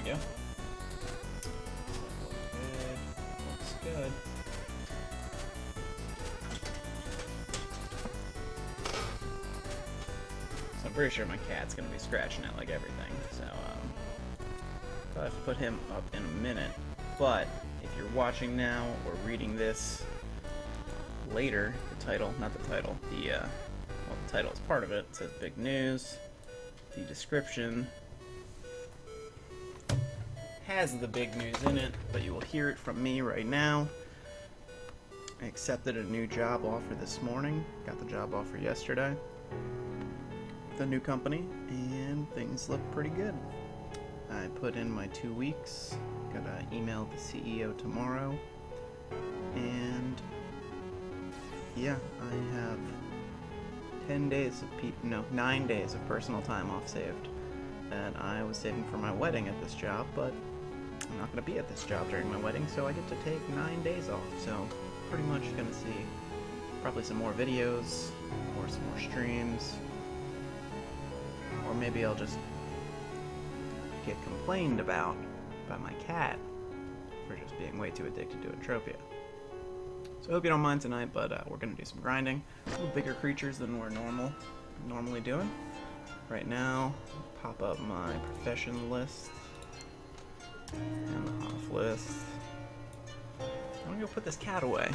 you. Good. Looks good. So I'm pretty sure my cat's gonna be scratching at like everything. So I'll have to put him up in a minute. But if you're watching now or reading this later, the title, not the title, well, the title is part of it. It says big news. The description has the big news in it, but you will hear it from me right now. I accepted a new job offer this morning. Got the job offer yesterday. The new company, and things look pretty good. I put in my 2 weeks. Gotta email the CEO tomorrow, and yeah, I have 9 days of personal time off saved that I was saving for my wedding at this job, but I'm not going to be at this job during my wedding, so I get to take 9 days off. So pretty much going to see probably some more videos or some more streams, or maybe I'll just get complained about by my cat for just being way too addicted to Entropia. So I hope you don't mind tonight, but we're going to do some grinding. A little bigger creatures than we're normally doing. Right now, pop up my profession list and the off list. I'm going to go put this cat away.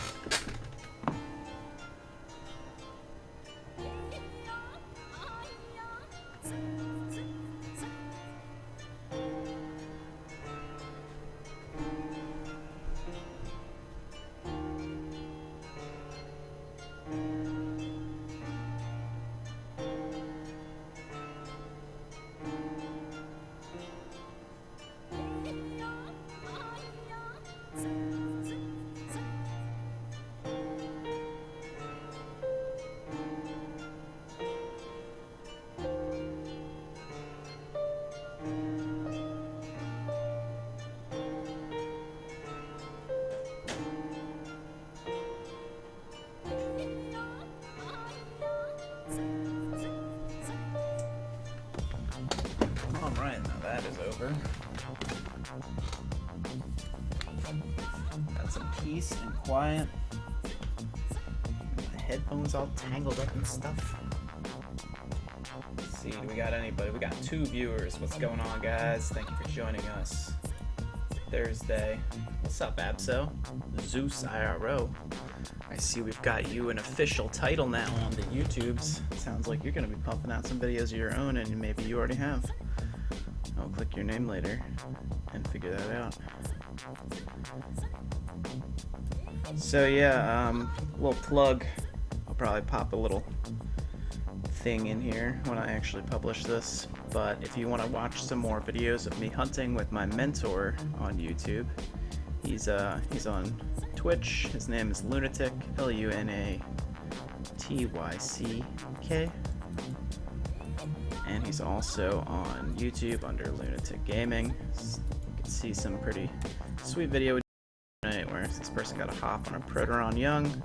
Alright, now that is over. Got some peace and quiet. My headphones all tangled up and stuff. Let's see, do we got anybody? We got 2 viewers. What's going on, guys? Thank you for joining us. Thursday. What's up, Abso? Zeus IRO. I see we've got you an official title now on the YouTubes. Sounds like you're going to be pumping out some videos of your own, and maybe you already have. I'll click your name later and figure that out. So yeah, little plug. I'll probably pop a little thing in here when I actually publish this. But if you want to watch some more videos of me hunting with my mentor on YouTube, he's on Twitch. His name is Lunatic, Lunatyck, and he's also on YouTube under Lunatic Gaming. You can see some pretty sweet video tonight where this person got a hop on a Proteron young.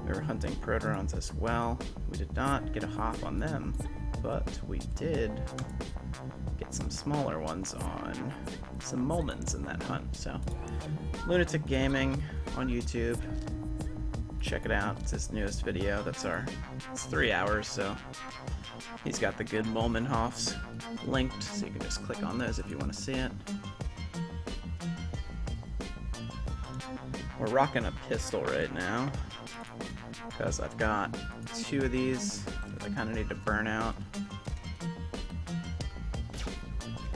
We were hunting Proterons as well. We did not get a hop on them, but we did get some smaller ones on some Molmans in that hunt. So Lunatic Gaming on YouTube. Check it out. It's his newest video. It's 3 hours, so he's got the good Molmenhoffs linked, so you can just click on those if you want to see it. We're rocking a pistol right now because I've got 2 of these that I kind of need to burn out.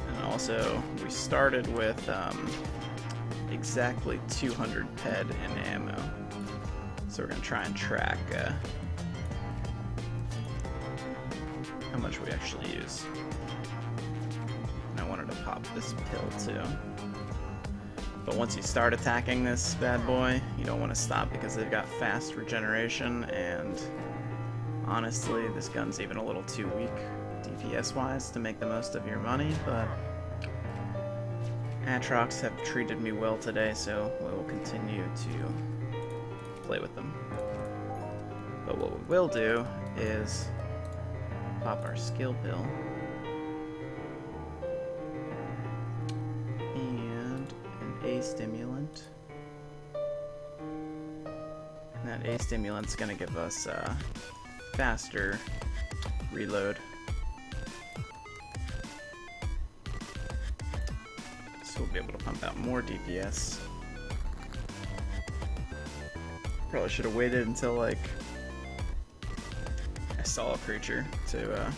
And also, we started with exactly 200 ped in ammo. So we're going to try and track how much we actually use. And I wanted to pop this pill too. But once you start attacking this bad boy, you don't want to stop because they've got fast regeneration, and honestly, this gun's even a little too weak DPS-wise to make the most of your money, but Atrox have treated me well today, so we will continue to play with them. But what we will do is pop our skill pill stimulant. And that A stimulant's gonna give us faster reload. So we'll be able to pump out more DPS. Probably should have waited until like I saw a creature to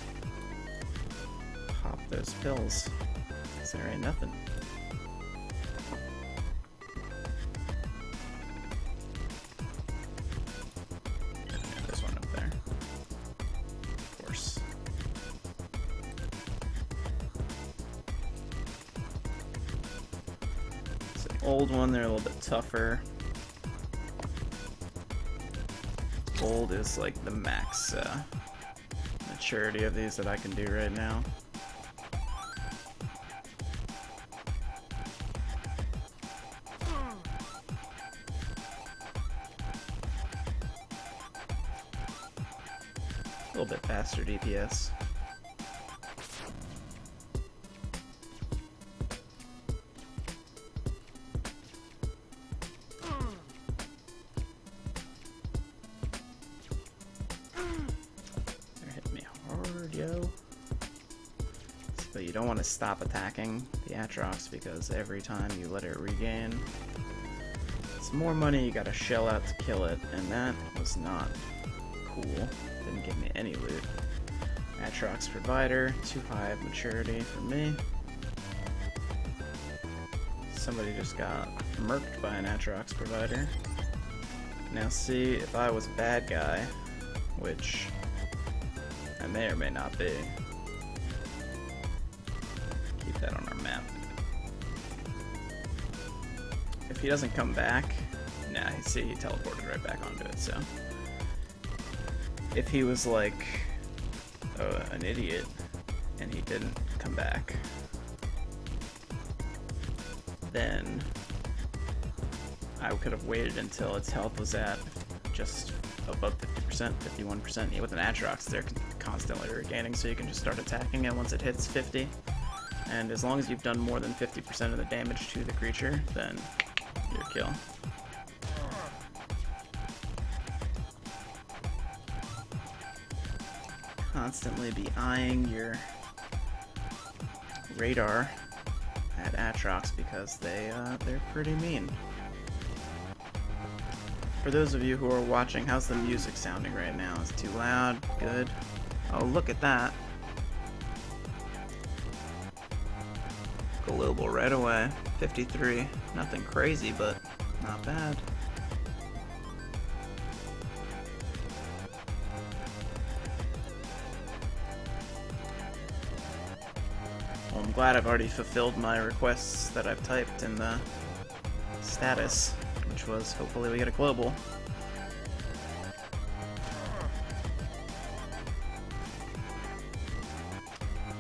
pop those pills. 'Cause there ain't nothing. There's one up there. Of course. It's an old one, they're a little bit tougher. Gold is like the max maturity of these that I can do right now. A little bit faster DPS. But you don't want to stop attacking the Atrox because every time you let it regain, it's more money you gotta shell out to kill it, and that was not cool. Didn't give me any loot. Atrox Provider, too high of maturity for me. Somebody just got murked by an Atrox Provider. Now see, if I was a bad guy, which I may or may not be, keep that on our map. If he doesn't come back, nah, see, he teleported right back onto it, so. If he was like an idiot and he didn't come back, then I could have waited until its health was at just above 50%, 51%. Yeah, with an Atrox, they're constantly regaining, so you can just start attacking it once it hits 50. And as long as you've done more than 50% of the damage to the creature, then you're a kill. Constantly be eyeing your radar at Atrox because they're pretty mean. For those of you who are watching, how's the music sounding right now? Is it too loud? Good. Oh, look at that. Global right away. 53. Nothing crazy, but not bad. Well, I'm glad I've already fulfilled my requests that I've typed in the status, which was hopefully we get a global.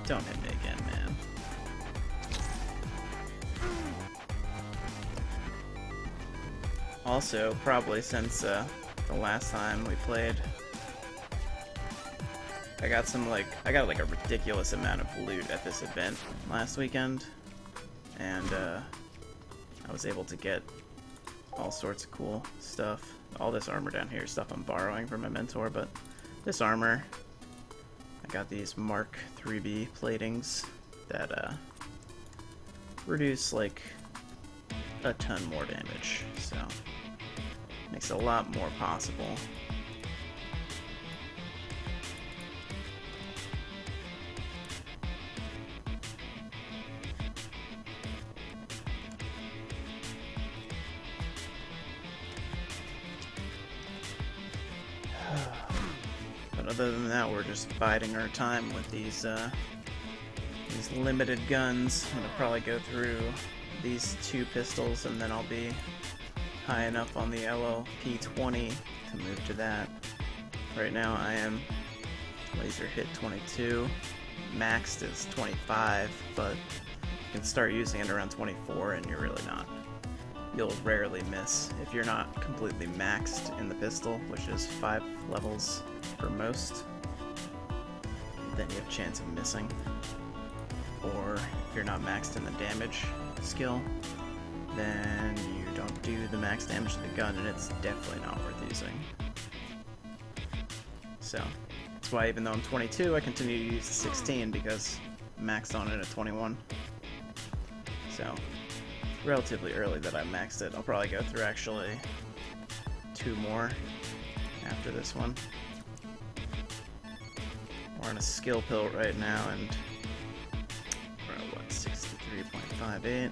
Don't hit me again, man. Also, probably since the last time we played, I got a ridiculous amount of loot at this event last weekend, and I was able to get all sorts of cool stuff. All this armor down here is stuff I'm borrowing from my mentor, but this armor, I got these Mark 3B platings that reduce like a ton more damage, so makes a lot more possible. But other than that, we're just biding our time with these limited guns. I'm gonna probably go through these 2 pistols, and then I'll be high enough on the LLP-20 to move to that. Right now I am laser hit 22, maxed is 25, but you can start using it around 24 and you're really not. You'll rarely miss. If you're not completely maxed in the pistol, which is 5 levels for most, then you have a chance of missing. Or if you're not maxed in the damage skill, then you don't do the max damage to the gun, and it's definitely not worth using. So that's why, even though I'm 22, I continue to use the 16 because I maxed on it at 21. So relatively early that I maxed it. I'll probably go through actually 2 more after this one. We're on a skill pill right now, and we're at what, 63.58.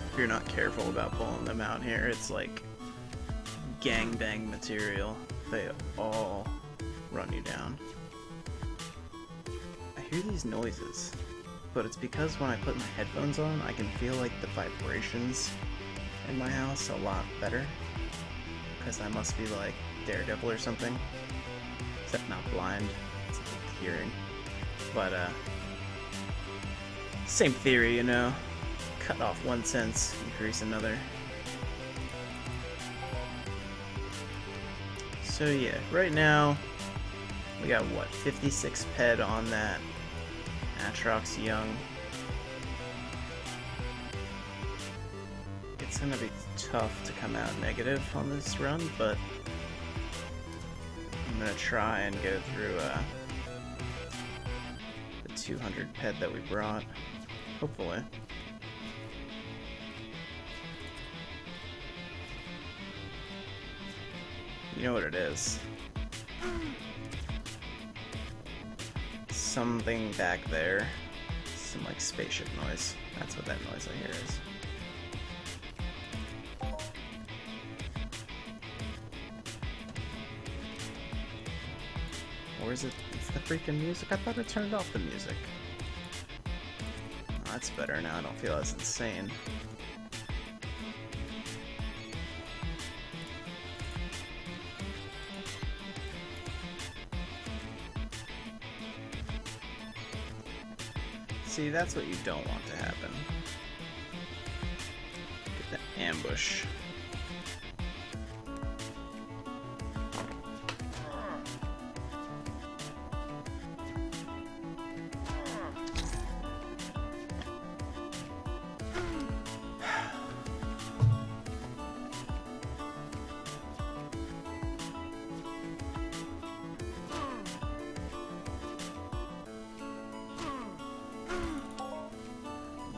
If you're not careful about pulling them out here, it's like gangbang material. They all run you down. I hear these noises, but it's because when I put my headphones on, I can feel like the vibrations in my house a lot better. Because I must be like Daredevil or something. Except not blind, it's like hearing. But same theory, you know. Cut off one sense, increase another. So yeah, right now we got what, 56 ped on that Atrox Young. It's gonna be tough to come out negative on this run, but I'm gonna try and go through the 200 ped that we brought, hopefully. You know what it is. Something back there. Some like spaceship noise. That's what that noise I hear is. Or is it? It's the freaking music? I thought I turned off the music. Oh, that's better now. I don't feel as insane. See, that's what you don't want to happen. Get the ambush.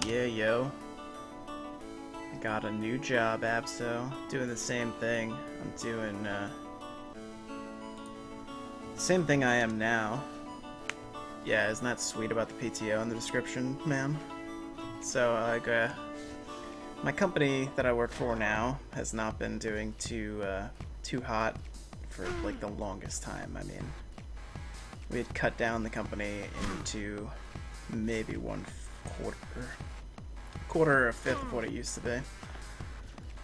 Yeah, yo. I got a new job, Abso. Doing the same thing. I'm doing, the same thing I am now. Yeah, isn't that sweet about the PTO in the description, ma'am? So, like, my company that I work for now has not been doing too hot for, like, the longest time. I mean, we had cut down the company into maybe 1/4 or a fifth of what it used to be.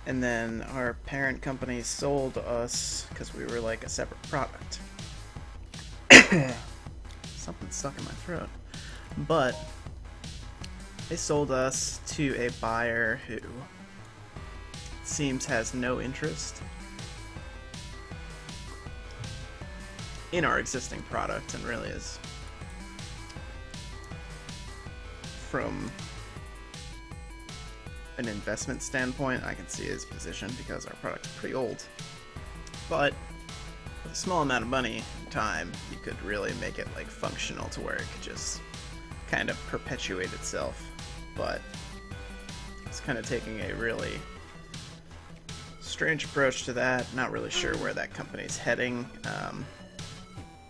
And then our parent company sold us because we were like a separate product. Something's stuck in my throat. But they sold us to a buyer who seems has no interest in our existing product, and really is, from an investment standpoint, I can see his position because our product's pretty old. But with a small amount of money and time, you could really make it like functional to where it could just kind of perpetuate itself. But it's kind of taking a really strange approach to that. Not really sure where that company's heading.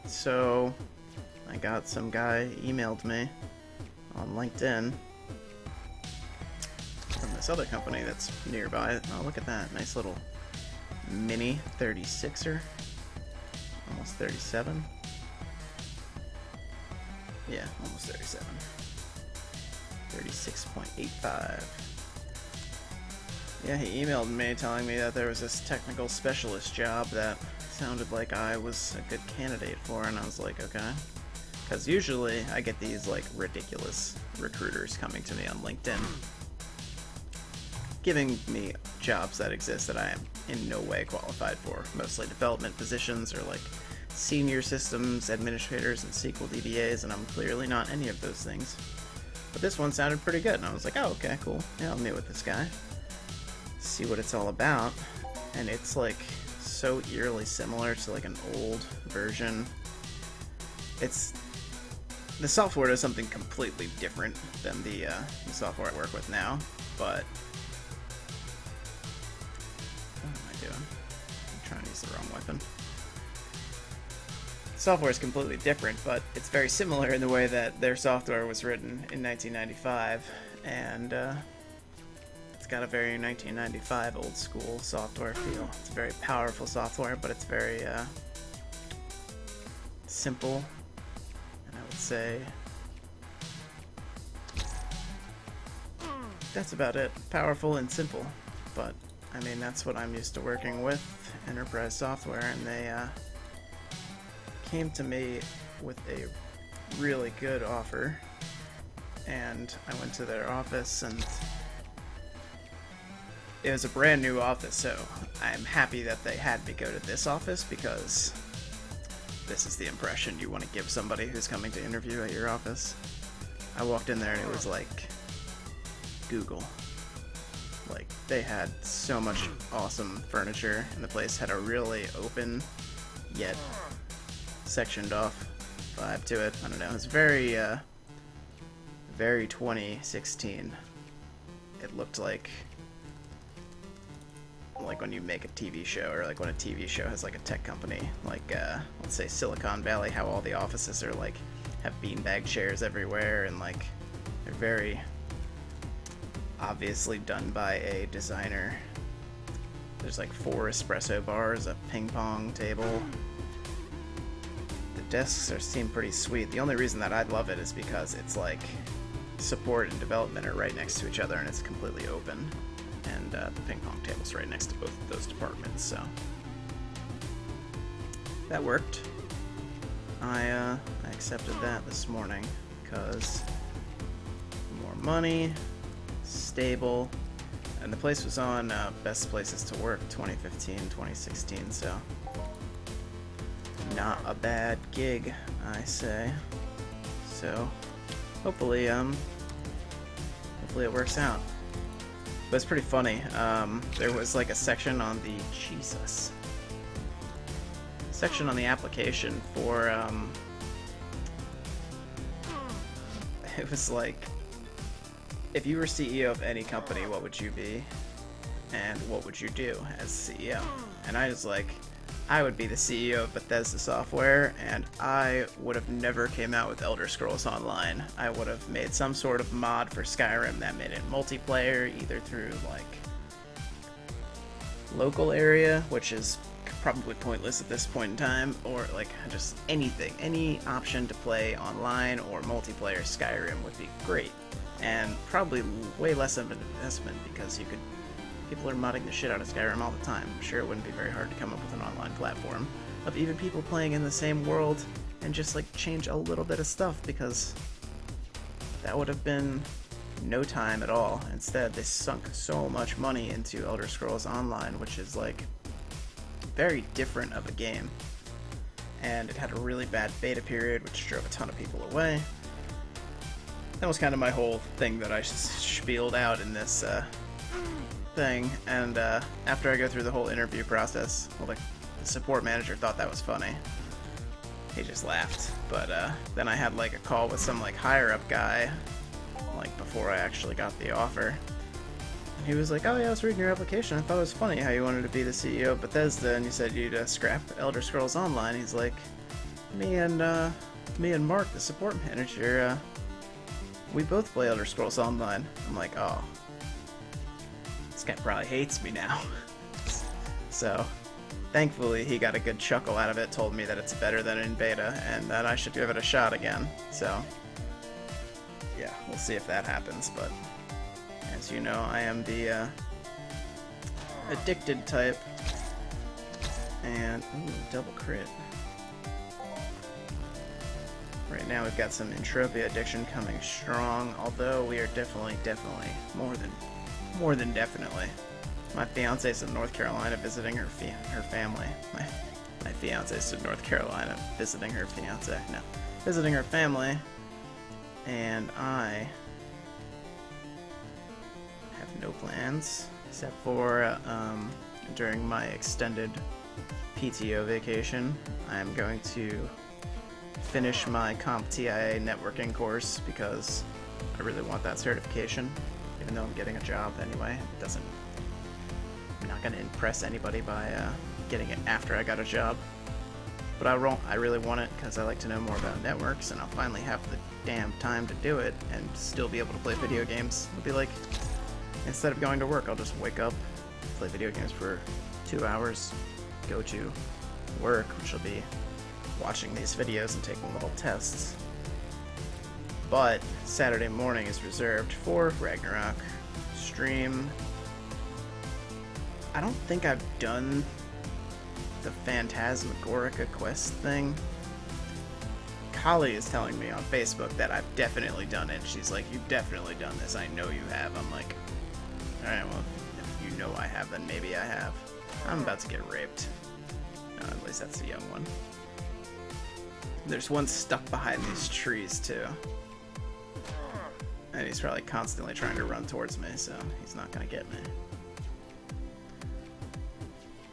So I got some guy emailed me on LinkedIn from this other company that's nearby. Oh, look at that. Nice little mini 36er. Almost 37. Yeah, almost 37. 36.85. Yeah, he emailed me telling me that there was this technical specialist job that sounded like I was a good candidate for, and I was like, okay. Because usually I get these like ridiculous recruiters coming to me on LinkedIn giving me jobs that exist that I am in no way qualified for. Mostly development positions or like senior systems administrators and SQL DBAs, and I'm clearly not any of those things. But this one sounded pretty good, and I was like, oh, okay, cool. Yeah, I'll meet with this guy. See what it's all about. And it's like so eerily similar to like an old version. The software does something completely different than the software I work with now, but what am I doing? I'm trying to use the wrong weapon. Software is completely different, but it's very similar in the way that their software was written in 1995, and it's got a very 1995 old school software feel. It's very powerful software, but it's very simple, and I would say that's about it. Powerful and simple, but I mean that's what I'm used to working with, enterprise software, and they came to me with a really good offer, and I went to their office, and it was a brand new office, so I'm happy that they had me go to this office, because this is the impression you want to give somebody who's coming to interview at your office. I walked in there and it was like Google. Like, they had so much awesome furniture, and the place had a really open yet sectioned off vibe to it. I don't know, it's very very 2016. It looked like when you make a TV show, or like when a TV show has like a tech company, like let's say Silicon Valley, how all the offices are like have beanbag chairs everywhere, and like they're very obviously done by a designer. There's like 4 espresso bars, a ping pong table. The desks seem pretty sweet. The only reason that I'd love it is because it's like support and development are right next to each other, and it's completely open. And the ping pong table's right next to both of those departments, so that worked. I accepted that this morning because more money, stable, and the place was on Best Places to Work 2015, 2016, so not a bad gig, I say. So hopefully it works out. But it's pretty funny. There was like a section on the section on the application for it was like, if you were CEO of any company, what would you be, and what would you do as CEO? And I was like, I would be the CEO of Bethesda Software, and I would have never came out with Elder Scrolls Online. I would have made some sort of mod for Skyrim that made it multiplayer, either through like local area, which is probably pointless at this point in time, or like just anything, any option to play online or multiplayer Skyrim would be great, and probably way less of an investment, because people are modding the shit out of Skyrim all the time. I'm sure it wouldn't be very hard to come up with an online platform of even people playing in the same world and just like change a little bit of stuff, because that would have been no time at all. Instead, they sunk so much money into Elder Scrolls Online, which is like very different of a game, and it had a really bad beta period, which drove a ton of people away. That was kind of my whole thing that I spieled out in this thing, and after I go through the whole interview process, well, the support manager thought that was funny. He just laughed. But then I had like a call with some like higher up guy, like before I actually got the offer, and he was like, "Oh yeah, I was reading your application. I thought it was funny how you wanted to be the CEO of Bethesda, and you said you'd scrap Elder Scrolls Online." He's like, me and Mark, the support manager, we both play Elder Scrolls Online." I'm like, oh, this guy probably hates me now. So thankfully he got a good chuckle out of it, told me that it's better than in beta, and that I should give it a shot again. So yeah, we'll see if that happens, but as you know, I am the addicted type. And, ooh, double crit. Right now we've got some entropy addiction coming strong, although we are definitely more than definitely. My fiance's in North Carolina visiting her family. My fiance's in North Carolina visiting her fiance. No, visiting her family, and I have no plans except for during my extended PTO vacation. I'm going to finish my CompTIA networking course because I really want that certification, even though I'm getting a job anyway. I'm not going to impress anybody by getting it after I got a job. But I really want it because I like to know more about networks, and I'll finally have the damn time to do it and still be able to play video games. It'll be like, instead of going to work, I'll just wake up, play video games for 2 hours, go to work, which will be watching these videos and taking little tests. But Saturday morning is reserved for Ragnarok stream. I don't think I've done the Phantasmagorica quest thing. Kali is telling me on Facebook that I've definitely done it. She's like, you've definitely done this. I know you have. I'm like, alright, well, if you know I have, then maybe I have. I'm about to get raped. No, at least that's a young one. There's one stuck behind these trees, too. And he's probably constantly trying to run towards me, so he's not gonna get me.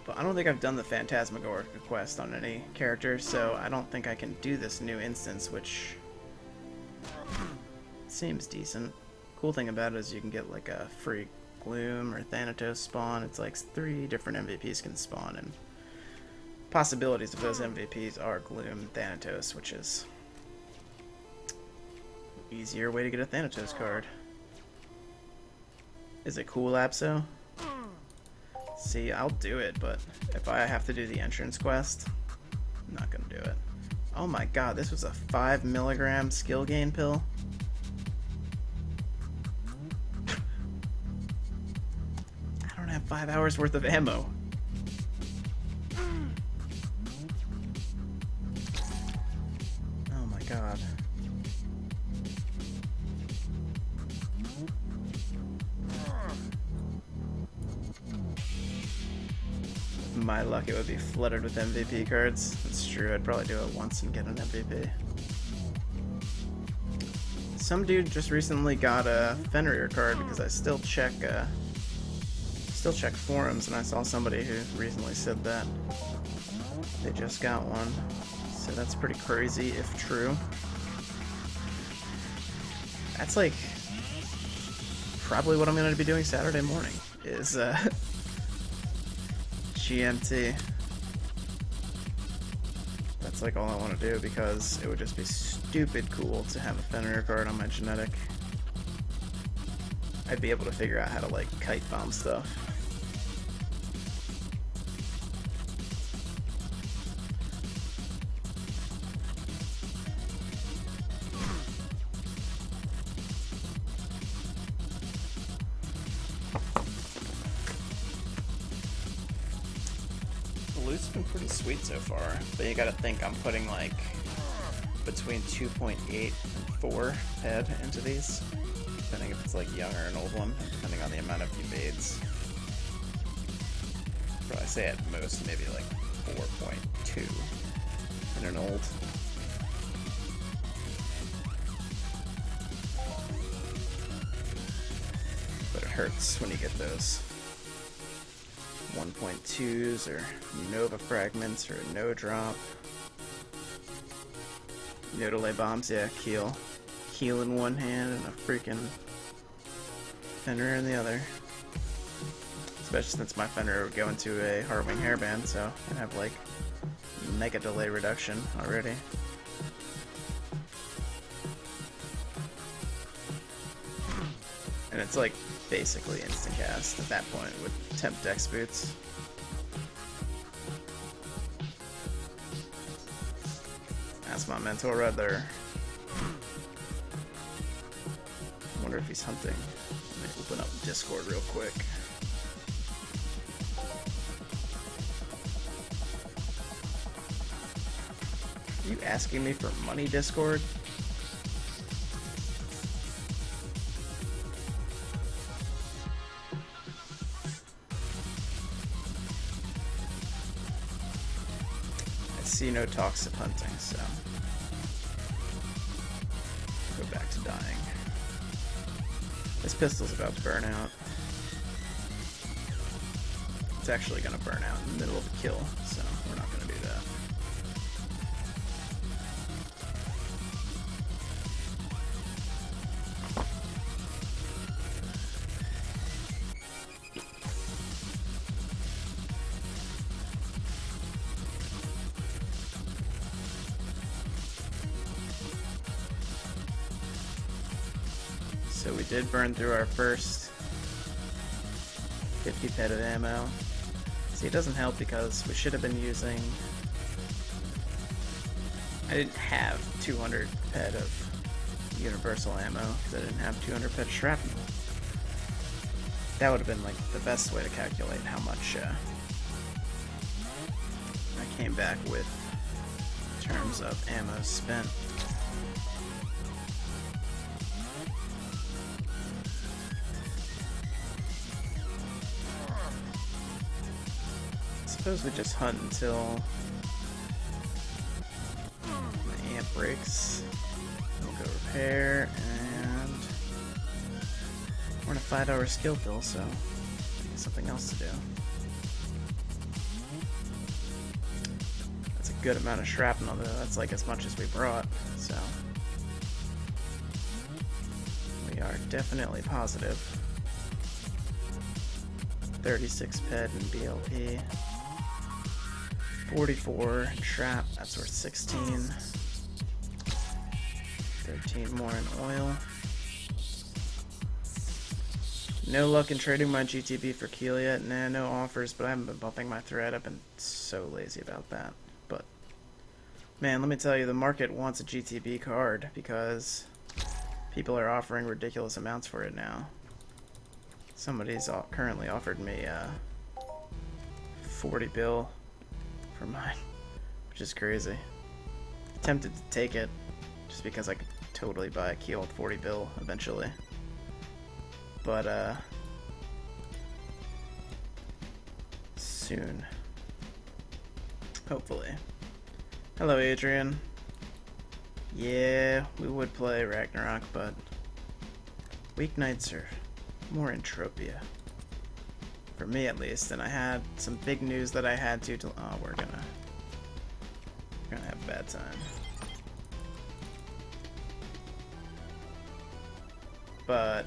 But I don't think I've done the Phantasmagorica quest on any character, so I don't think I can do this new instance, which seems decent. Cool thing about it is you can get like a free Gloom or Thanatos spawn. It's like 3 different MVPs can spawn, and possibilities of those MVPs are Gloom and Thanatos, which is an easier way to get a Thanatos card. Is it cool, Abso? See, I'll do it, but if I have to do the entrance quest, I'm not gonna do it. Oh my god, this was a 5 milligram skill gain pill? I don't have 5 hours worth of ammo. Oh my god. My luck, it would be flooded with MVP cards. That's true, I'd probably do it once and get an MVP. Some dude just recently got a Fenrir card because I still check forums, and I saw somebody who recently said that they just got one. So that's pretty crazy if true. That's like probably what I'm going to be doing Saturday morning is GMT. That's like all I want to do because it would just be stupid cool to have a Fenrir card on my genetic. I'd be able to figure out how to like kite bomb stuff. Loot's been pretty sweet so far, but you gotta think I'm putting like between 2.8 and 4 head into these, depending if it's like young or an old one, depending on the amount of evades. Probably say at most maybe like 4.2 in an old. But it hurts when you get those 1.2s or Nova fragments or a no drop. No delay bombs, yeah, Keel. Keel in one hand and a freaking Fenrir in the other. Especially since my Fenrir would go into a Heartwing hairband, so I have like mega delay reduction already. And it's like basically instant cast at that point with temp dex boots. That's my mental right there. wonder if he's hunting. Let me open up Discord real quick. Are you asking me for money, Discord? I see no talks of hunting, so go back to dying. This pistol's about to burn out. It's actually going to burn out in the middle of a kill, so we're not going to do that. So we did burn through our first 50 ped of ammo. See, it doesn't help because we should have been using... I didn't have 200 ped of universal ammo because I didn't have 200 ped of shrapnel. That would have been like the best way to calculate how much I came back with in terms of ammo spent. I suppose we just hunt until my amp breaks. We'll go repair, and we're in a 5-hour skill fill, so something else to do. That's a good amount of shrapnel, though. That's like as much as we brought, so we are definitely positive. 36 ped and BLP. 44 in shrap, that's worth 16. 13 more in oil. No luck in trading my GTB for Keel yet. Nah, no offers, but I haven't been bumping my thread. I've been so lazy about that. But, man, let me tell you, the market wants a GTB card because people are offering ridiculous amounts for it now. Somebody's currently offered me 40 bill for mine, which is crazy. Tempted to take it just because I could totally buy a Keel with 40 bill eventually. But soon. Hopefully. Hello, Adrian. Yeah, we would play Ragnarok, but weeknights are more entropia. For me, at least. And I had some big news that I had to. Oh, we're gonna have a bad time. But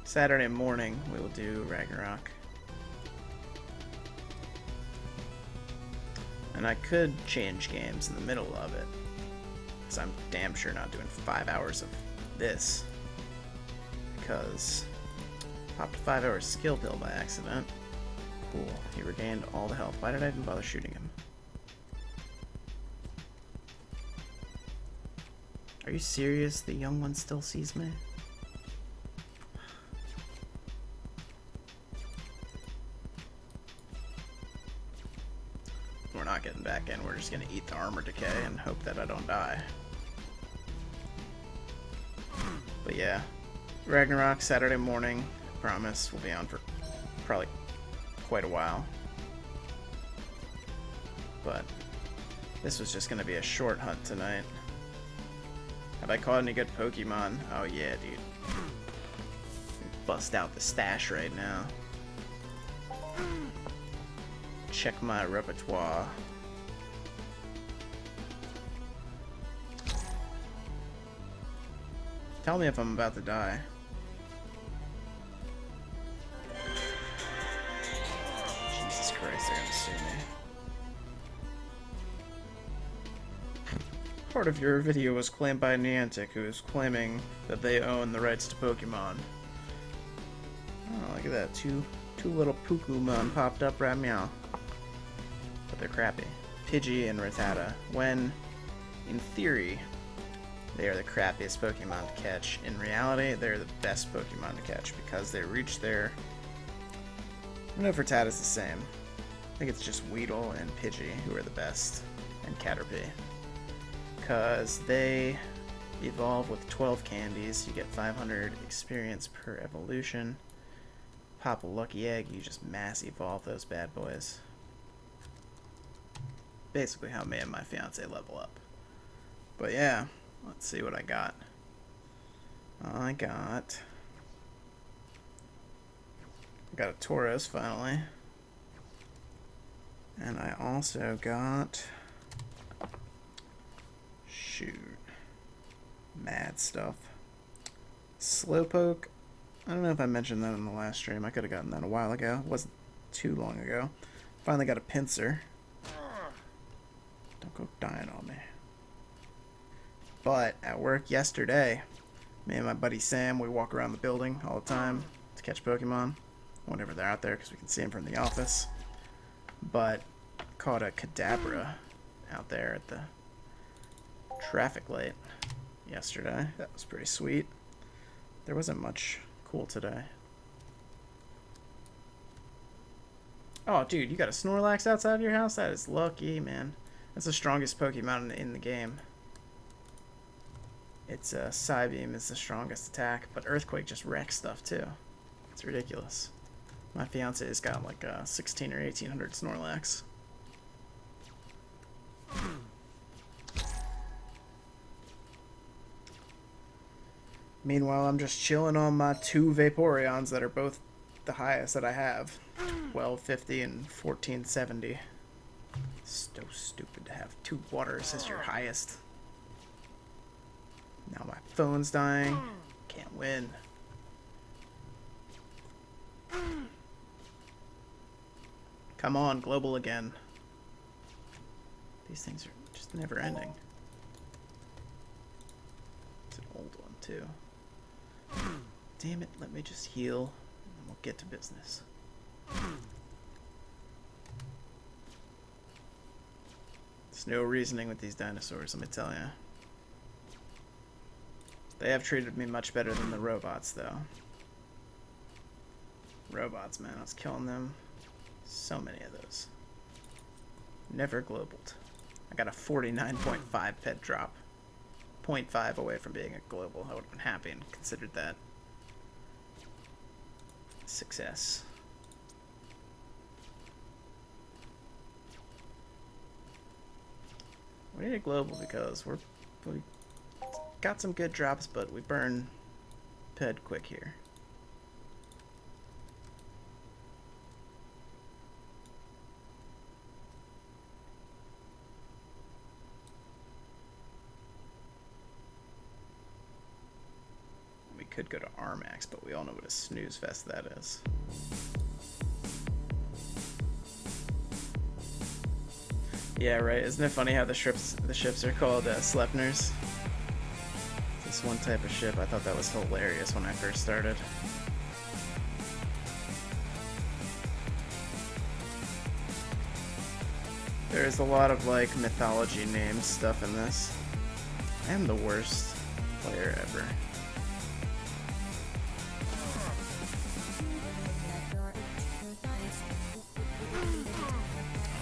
Saturday morning we will do Ragnarok. And I could change games in the middle of it, because I'm damn sure not doing 5 hours of this. Because popped a 5-hour skill pill by accident. Cool. He regained all the health. Why did I even bother shooting him? Are you serious? The young one still sees me? We're not getting back in. We're just gonna eat the armor decay and hope that I don't die. But yeah, Ragnarok Saturday morning. Promise we'll be on for probably quite a while. But this was just gonna be a short hunt tonight. Have I caught any good Pokemon? Oh yeah, dude. Bust out the stash right now. Check my repertoire. Tell me if I'm about to die. Jesus Christ, they're gonna sue me. Part of your video was claimed by Niantic, who is claiming that they own the rights to Pokemon. Oh, look at that. Two little Pukumon popped up right meow. But they're crappy. Pidgey and Rattata. When, in theory, They are the crappiest Pokemon to catch. In reality, they're the best Pokemon to catch because they reach their... I don't know if Rattata is the same. I think it's just Weedle and Pidgey who are the best, and Caterpie. Because they evolve with 12 candies, you get 500 experience per evolution. Pop a lucky egg, you just mass evolve those bad boys. Basically how me and my fiance level up. But yeah, let's see what I got. I got a Tauros finally. And I also got... shoot. Mad stuff. Slowpoke. I don't know if I mentioned that in the last stream. I could have gotten that a while ago. It wasn't too long ago. Finally got a Pinsir. Don't go dying on me. But at work yesterday, me and my buddy Sam, we walk around the building all the time to catch Pokemon. Whenever they're out there, because we can see them from the office. But caught a Kadabra out there at the traffic light yesterday. That was pretty sweet. There wasn't much cool today. Oh, dude, you got a Snorlax outside of your house? That is lucky, man. That's the strongest Pokemon in the game. It's Psybeam is the strongest attack, but Earthquake just wrecks stuff too. It's ridiculous. My fiance's got like 16 or 1800 Snorlax. Meanwhile, I'm just chilling on my 2 Vaporeons that are both the highest that I have. 1250 and 1470. So stupid to have 2 waters as your highest. Now my phone's dying. Can't win. Come on, global again. These things are just never ending. It's an old one too. Damn it, let me just heal and we'll get to business. There's no reasoning with these dinosaurs, let me tell you. They have treated me much better than the robots, though. Robots, man, I was killing them. So many of those. Never globaled. I got a 49.5 pet drop. 0.5 away from being a global. I would have been happy and considered that success. We need a global because we got some good drops, but we burn ped quick here. We could go to Armax, but we all know what a snooze fest that is. Yeah, right. Isn't it funny how the ships are called Sleipners? This one type of ship, I thought that was hilarious when I first started. There's a lot of like mythology name stuff in this. I am the worst player ever.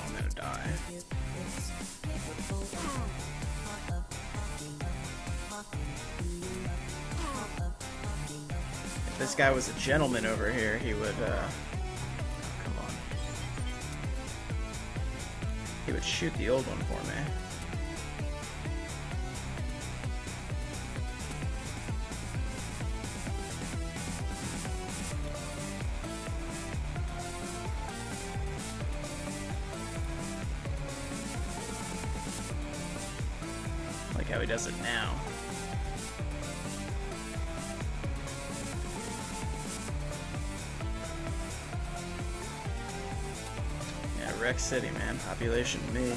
I'm gonna die. If this guy was a gentleman over here, he would, come on. He would shoot the old one for me. Like how he does it now. Yeah, Rex City, man. Population me.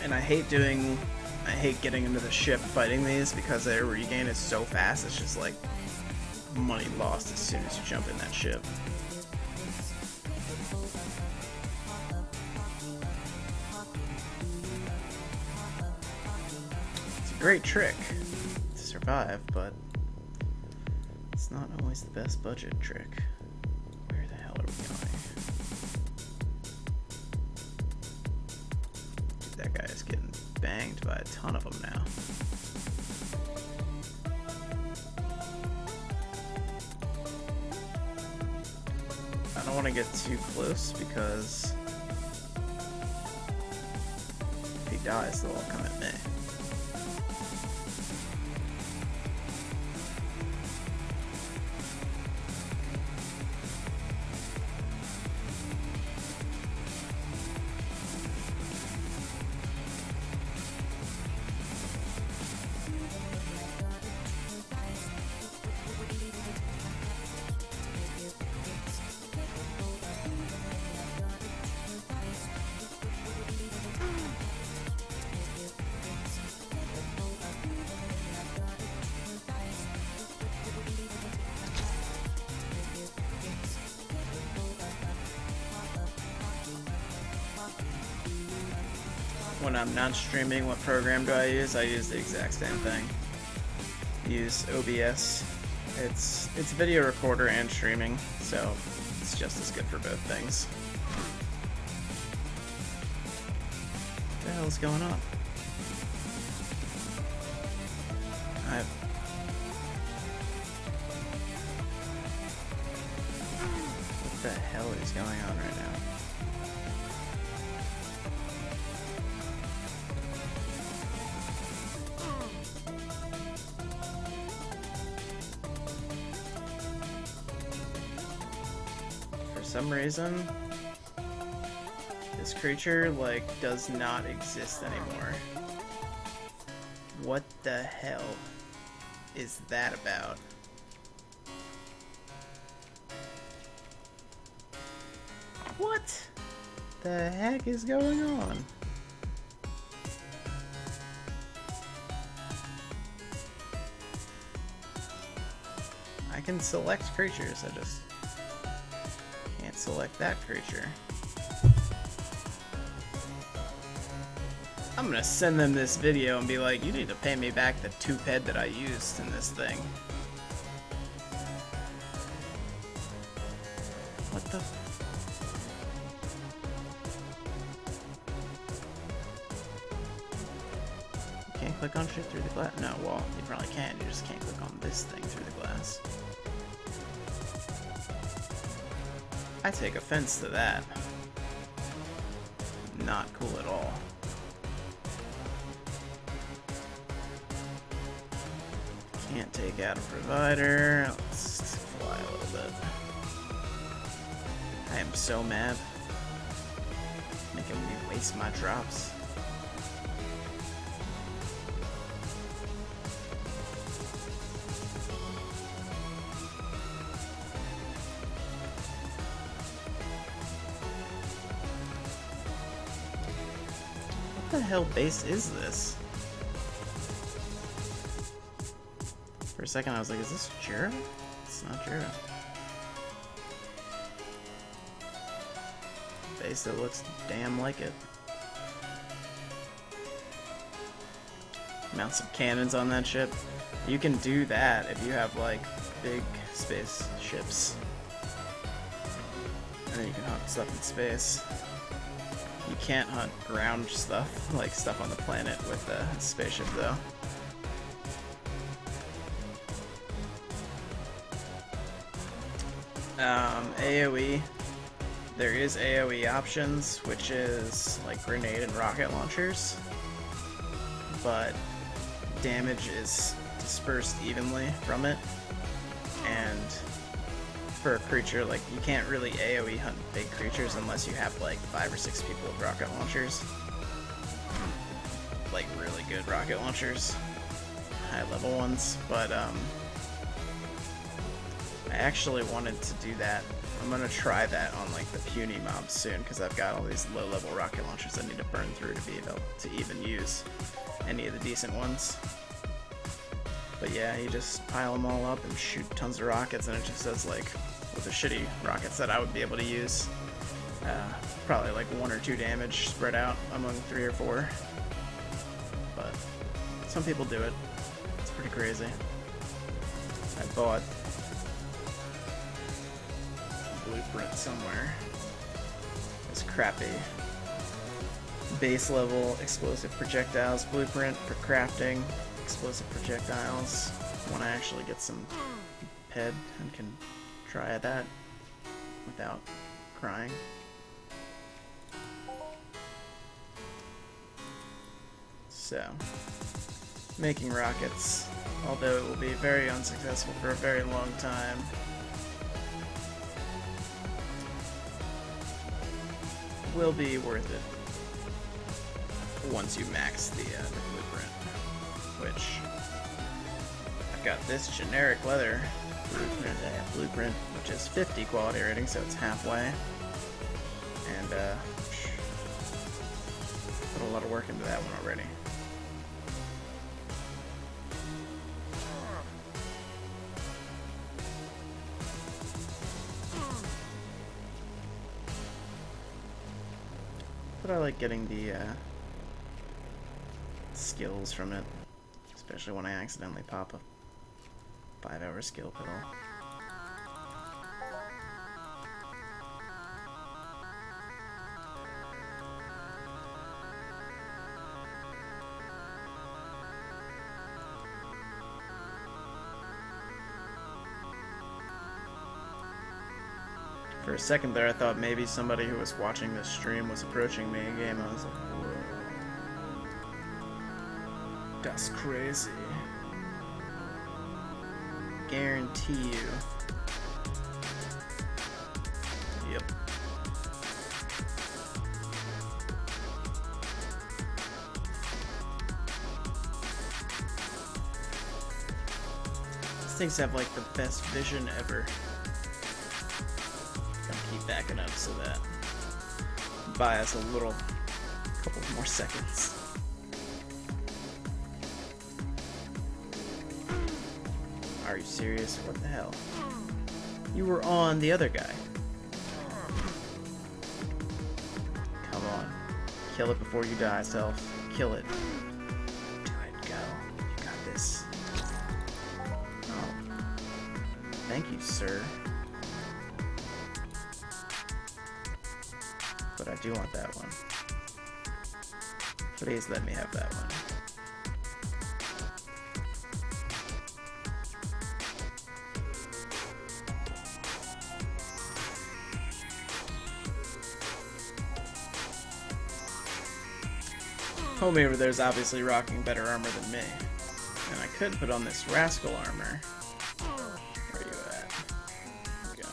And I hate getting into the ship fighting these because their regain is so fast, it's just like money lost as soon as you jump in that ship. great trick to survive, but it's not always the best budget trick. Where the hell are we going? Dude, that guy is getting banged by a ton of them now. I don't want to get too close because if he dies, they'll all come at me. When I'm not streaming, what program do I use? I use the exact same thing. Use OBS. It's video recorder and streaming, so it's just as good for both things. What the hell is going on? What the hell is going on right now? For some reason, this creature, like, does not exist anymore. What the hell is that about? What the heck is going on? I can select creatures, I just can't select that creature. I'm gonna send them this video and be like, you need to pay me back the 2 ped that I used in this thing. What the? You can't click on shit through the glass? No, well, you probably can, you just can't click on this thing through the glass. I take offense to that. Not cool at all. Can't take out a provider. Let's fly a little bit. I am so mad. Making me waste my drops. What the hell base is this? For a second I was like, is this Jura? It's not Jura. Base that looks damn like it. Mount some cannons on that ship. You can do that if you have like big space ships. And then you can hunt stuff in space. You can't hunt ground stuff, like stuff on the planet with a spaceship though. AoE. There is AoE options, which is like grenade and rocket launchers, but damage is dispersed evenly from it, and for a creature, like, you can't really AoE hunt big creatures unless you have like 5 or 6 people with rocket launchers. Like really good rocket launchers, high level ones, but I actually wanted to do that. I'm gonna try that on like the puny mobs soon, because I've got all these low level rocket launchers I need to burn through to be able to even use any of the decent ones. But yeah, you just pile them all up and shoot tons of rockets, and it just does, like, with the shitty rockets that I would be able to use, probably like 1 or 2 damage spread out among 3 or 4. But it's Some people do it. It's pretty crazy. I bought a blueprint somewhere. This crappy base level explosive projectiles blueprint for crafting explosive projectiles. When I actually get some ped and can try that without crying. So, making rockets, although it will be very unsuccessful for a very long time. Will be worth it once you max the blueprint, which I've got this generic leather blueprint, which is 50 quality rating, so it's halfway, and put a lot of work into that one already. But I like getting the skills from it, especially when I accidentally pop a 5-hour skill pedal. For a second there, I thought maybe somebody who was watching this stream was approaching me in game. I was like, whoa. That's crazy. Guarantee you. Yep. These things have like the best vision ever. Keep backing up so that buy us a couple more seconds. Are you serious? What the hell? You were on the other guy. Come on. Kill it before you die, self. Kill it. Do it. Go. You got this. Oh. Thank you, sir. But I do want that one. Please let me have that one. Homie over there is obviously rocking better armor than me. And I could put on this rascal armor. Where are you at? There we go.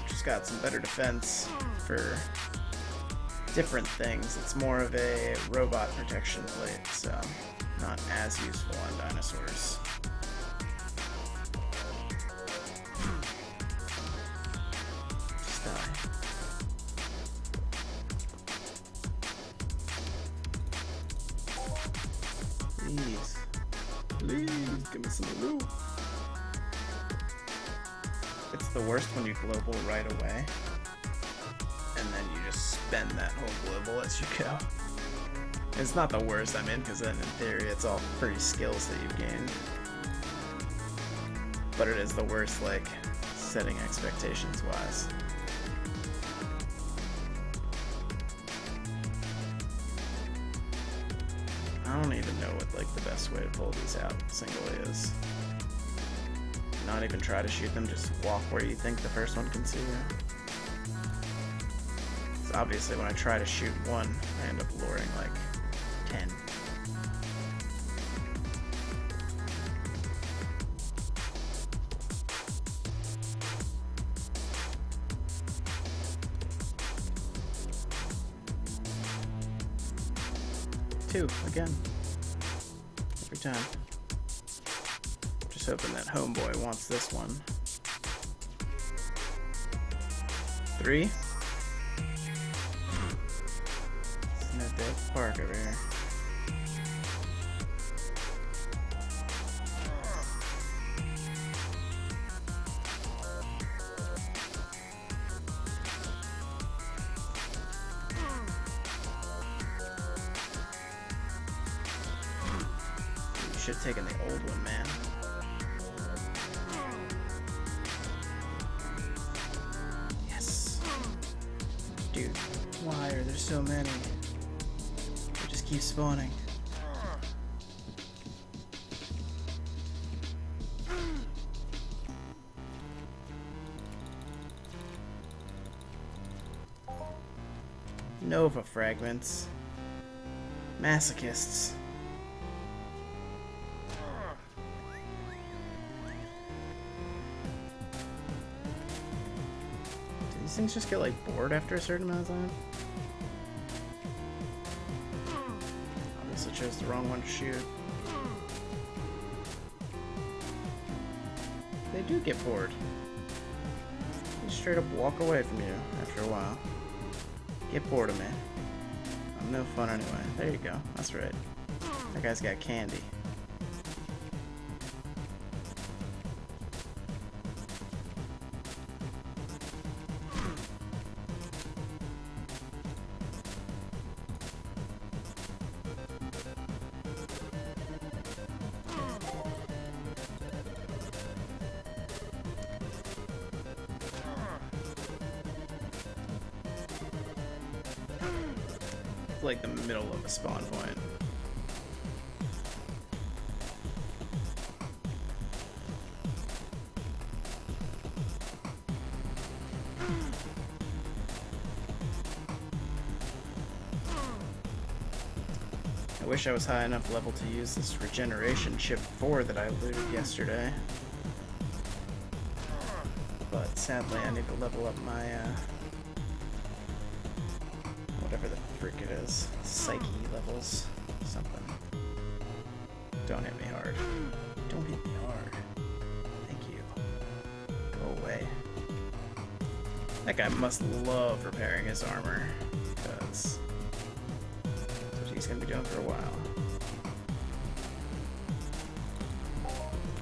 Just got some better defense for different things. It's more of a robot protection plate, so not as useful on dinosaurs. Just die. Please. Please, give me some loot. It's the worst when you global right away, and then you just spend that whole global as you go. It's not the worst, I mean, because then in theory it's all free skills that you've gained. But it is the worst, like, setting expectations wise. I don't even know what, like, the best way to pull these out singly is. Not even try to shoot them, just walk where you think the first one can see you. So obviously when I try to shoot one, I end up luring like 10. Two, again. Every time. Just hoping that homeboy wants this one. 3. Isn't that dead park over here? should have taken the old one, man. Yes. Dude, why are there so many? They just keep spawning. Nova fragments. Masochists. Do these things just get like bored after a certain amount of time? Obviously chose the wrong one to shoot. They do get bored. They straight up walk away from you after a while. Get bored of me. I'm no fun anyway. There you go. That's right. That guy's got candy. Like the middle of a spawn point. I wish I was high enough level to use this regeneration chip 4 that I looted yesterday. But sadly I need to level up my whatever the frick it is. Psyche levels. Something. Don't hit me hard. Don't hit me hard. Thank you. Go away. That guy must love repairing his armor, because that's what he's gonna be doing for a while.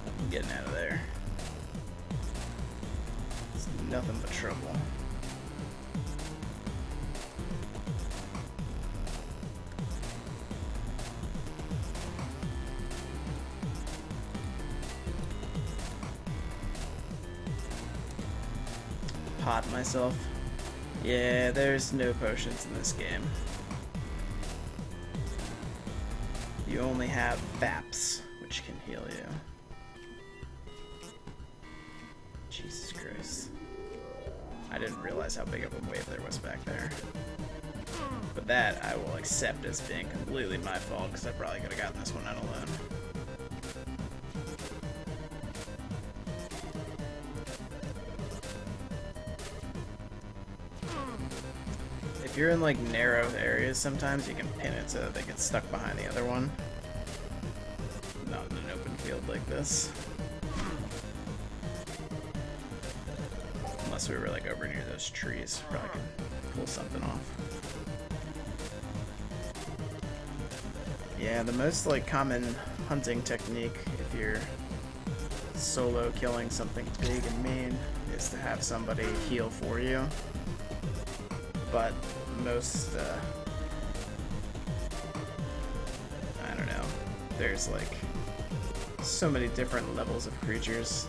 I'm getting out of there. It's nothing but trouble. Pot myself. Yeah, there's no potions in this game. You only have VAPs, which can heal you. Jesus Christ. I didn't realize how big of a wave there was back there. But that I will accept as being completely my fault, because I probably could have gotten this one out alone. If you're in like narrow areas, sometimes you can pin it so that they get stuck behind the other one. Not in an open field like this. Unless we were like over near those trees, probably could pull something off. Yeah, the most like common hunting technique if you're solo killing something big and mean is to have somebody heal for you. But most, I don't know, there's like so many different levels of creatures.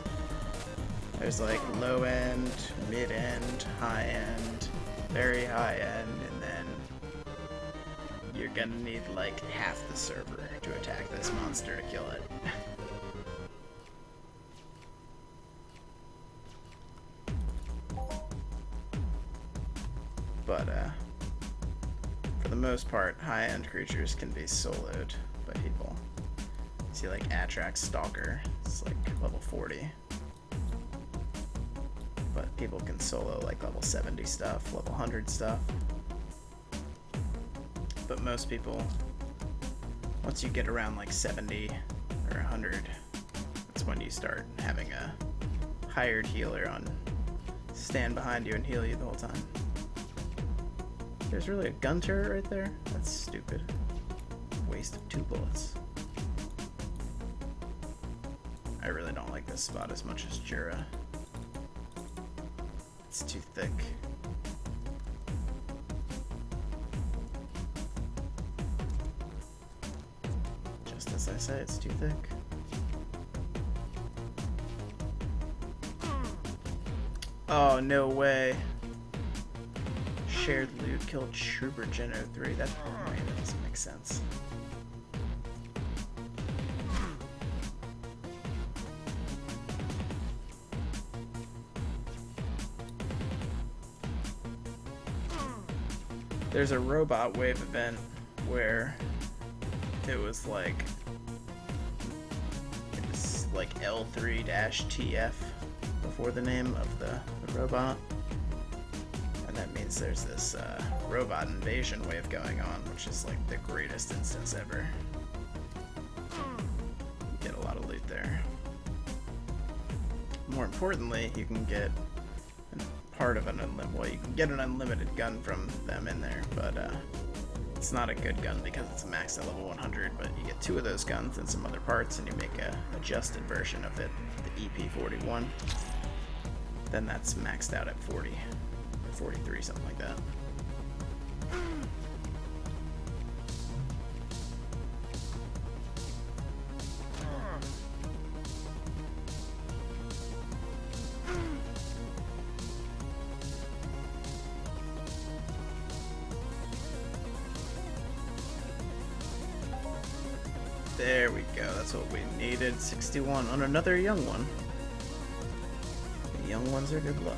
There's like low end, mid end, high end, very high end, and then you're gonna need like half the server to attack this monster to kill it. But for the most part, high-end creatures can be soloed by people. See, like Atrox Stalker, it's like level 40. But people can solo like level 70 stuff, level 100 stuff. But most people, once you get around like 70 or 100, that's when you start having a hired healer on stand behind you and heal you the whole time. There's really a gun turret right there? That's stupid. Waste of 2 bullets. I really don't like this spot as much as Jura. It's too thick. Just as I say it's too thick. Oh, no way. Shared loot killed Trooper Gen 03. That doesn't make sense. There's a robot wave event where it was like L3-TF before the name of the robot, and that means there's this robot invasion wave going on, which is like the greatest instance ever. You get a lot of loot there. More importantly, you can get part of an you can get an unlimited gun from them in there, but it's not a good gun because it's maxed at level 100, but you get 2 of those guns and some other parts, and you make a adjusted version of it, the EP41. Then that's maxed out at 40 or 43, something like that. There we go, that's what we needed. 61 on another young one. The young ones are good luck.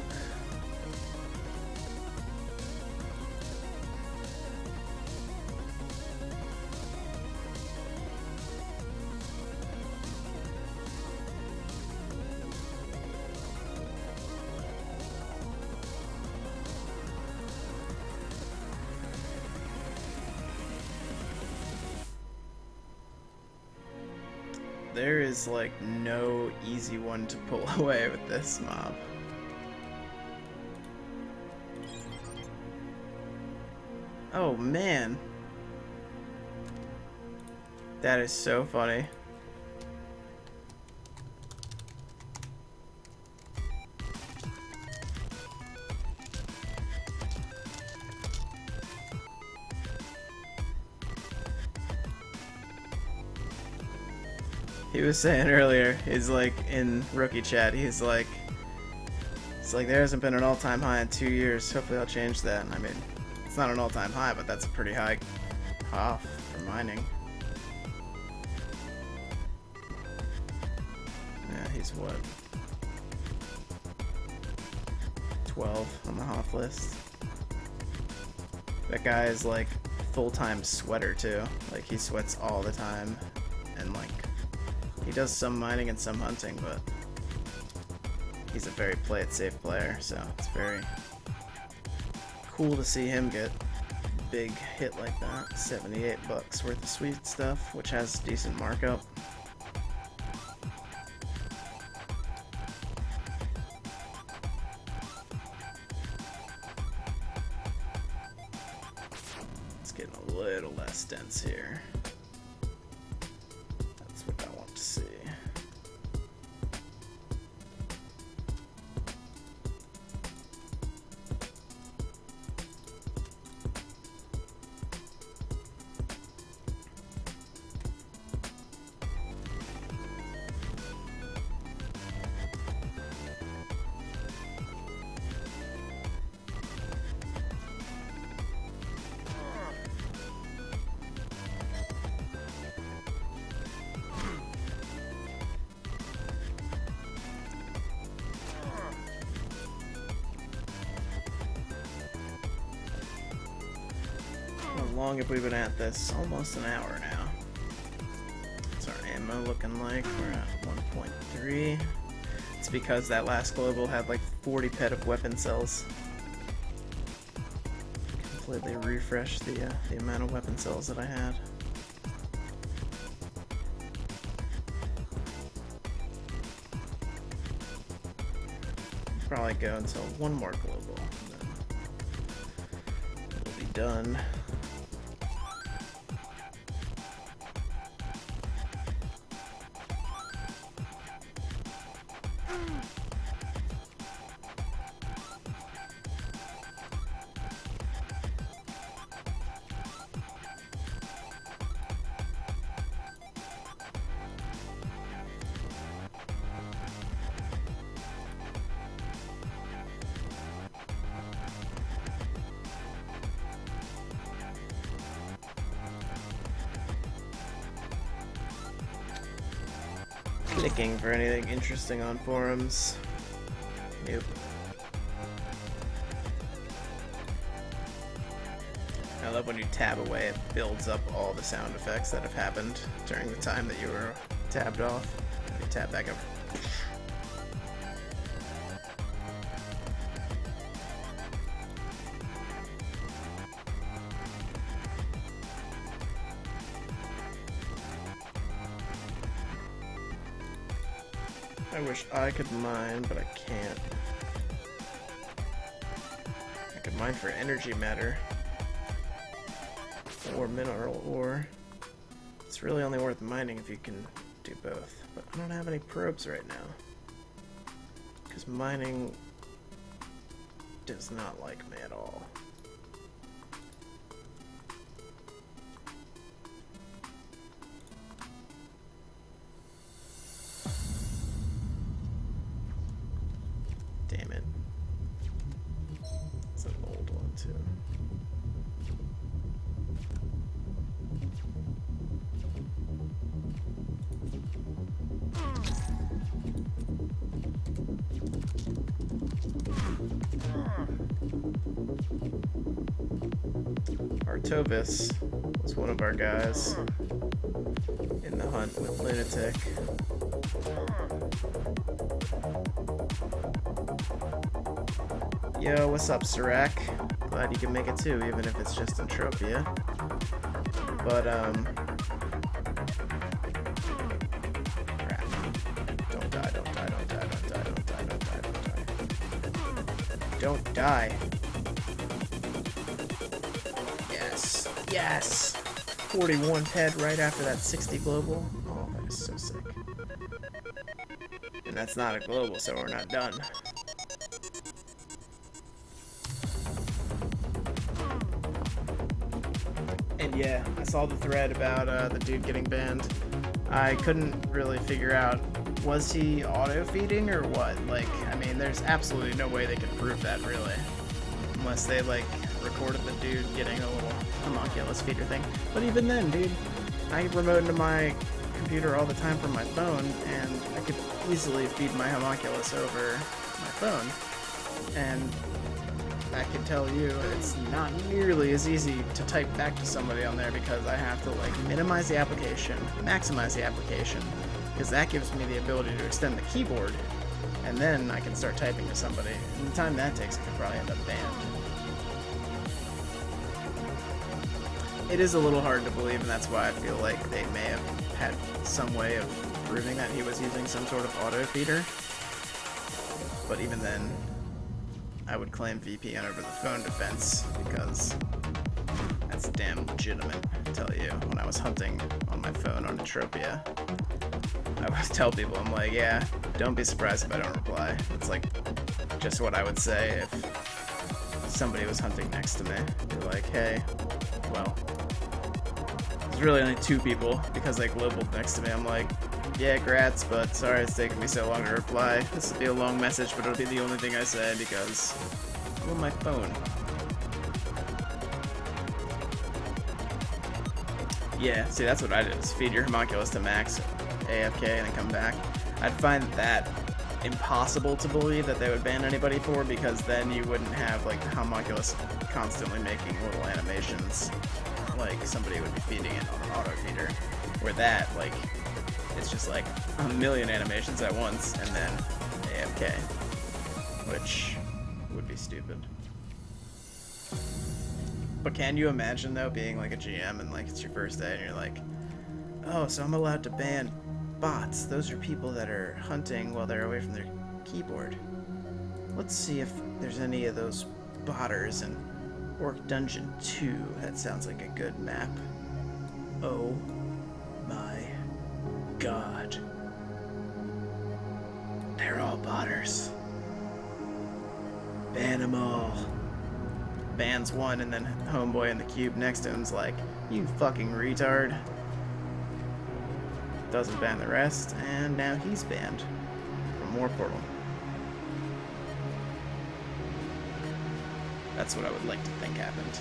There is like no easy one to pull away with this mob. Oh man. That is so funny. He was saying earlier, he's like in rookie chat, he's like there hasn't been an all-time high in 2 years. Hopefully I'll change that. And I mean, it's not an all-time high, but that's a pretty high off for mining. Yeah, he's what? 12 on the Hoff list. That guy is like full-time sweater too. Like he sweats all the time, and like he does some mining and some hunting, but he's a very play it safe player, so it's very cool to see him get a big hit like that. $78 worth of sweet stuff, which has decent markup. It's getting a little less dense here. That's what I want to see. How long have we been at this? Almost an hour now. What's our ammo looking like? We're at 1.3. It's because that last global had like 40 pet of weapon cells. Completely refreshed the amount of weapon cells that I had. Probably go until one more global, and then we'll be done. clicking for anything interesting on forums. Nope. I love when you tab away, it builds up all the sound effects that have happened during the time that you were tabbed off. You tab back up. I wish I could mine, but I can't. I could mine for energy matter. Or mineral ore. It's really only worth mining if you can do both. But I don't have any probes right now. Because mining does not like me at all. Damn it. It's an old one too. Artovis was one of our guys in the hunt with Lunatic. Yo, what's up, Slyk? Glad you can make it too, even if it's just Entropia. But, crap. Don't die, don't die, don't die, don't die, don't die, don't die, don't die. Don't die. Yes, yes! 41 ped right after that 60 global. Oh, that is so sick. And that's not a global, so we're not done. And yeah, I saw the thread about the dude getting banned. I couldn't really figure out, was he auto-feeding or what? Like, I mean, there's absolutely no way they could prove that, really. Unless they, like, recorded the dude getting a little homunculus feeder thing. But even then, dude, I remote into my computer all the time from my phone, and I could easily feed my homunculus over my phone. And I can tell you, it's not nearly as easy to type back to somebody on there because I have to, like, minimize the application, maximize the application, because that gives me the ability to extend the keyboard, and then I can start typing to somebody. And the time that takes, I could probably end up banned. It is a little hard to believe, and that's why I feel like they may have had some way of proving that he was using some sort of auto feeder. But even then, I would claim VPN over the phone defense, because that's damn legitimate, I tell you. When I was hunting on my phone on Entropia, I would tell people, I'm like, yeah, don't be surprised if I don't reply. It's like just what I would say if somebody was hunting next to me. They're like, hey, well, there's really only two people because they globaled next to me. I'm like, yeah, grats, but sorry it's taking me so long to reply. This will be a long message, but it'll be the only thing I say because I'm on my phone. Yeah, see, that's what I did, is feed your homunculus to max AFK and then come back. I'd find that impossible to believe that they would ban anybody for, because then you wouldn't have, like, the homunculus constantly making little animations like somebody would be feeding it on an auto feeder. Where that, like, it's just like a million animations at once and then AFK, which would be stupid. But can you imagine, though, being like a GM and, like, it's your first day and you're like, oh, so I'm allowed to ban bots. Those are people that are hunting while they're away from their keyboard. Let's see if there's any of those botters in Orc Dungeon 2. That sounds like a good map. Oh my god. They're all botters. Ban them all. Bans one, and then homeboy in the cube next to him's like, you fucking retard. Doesn't ban the rest, and now he's banned from War Portal. That's what I would like to think happened.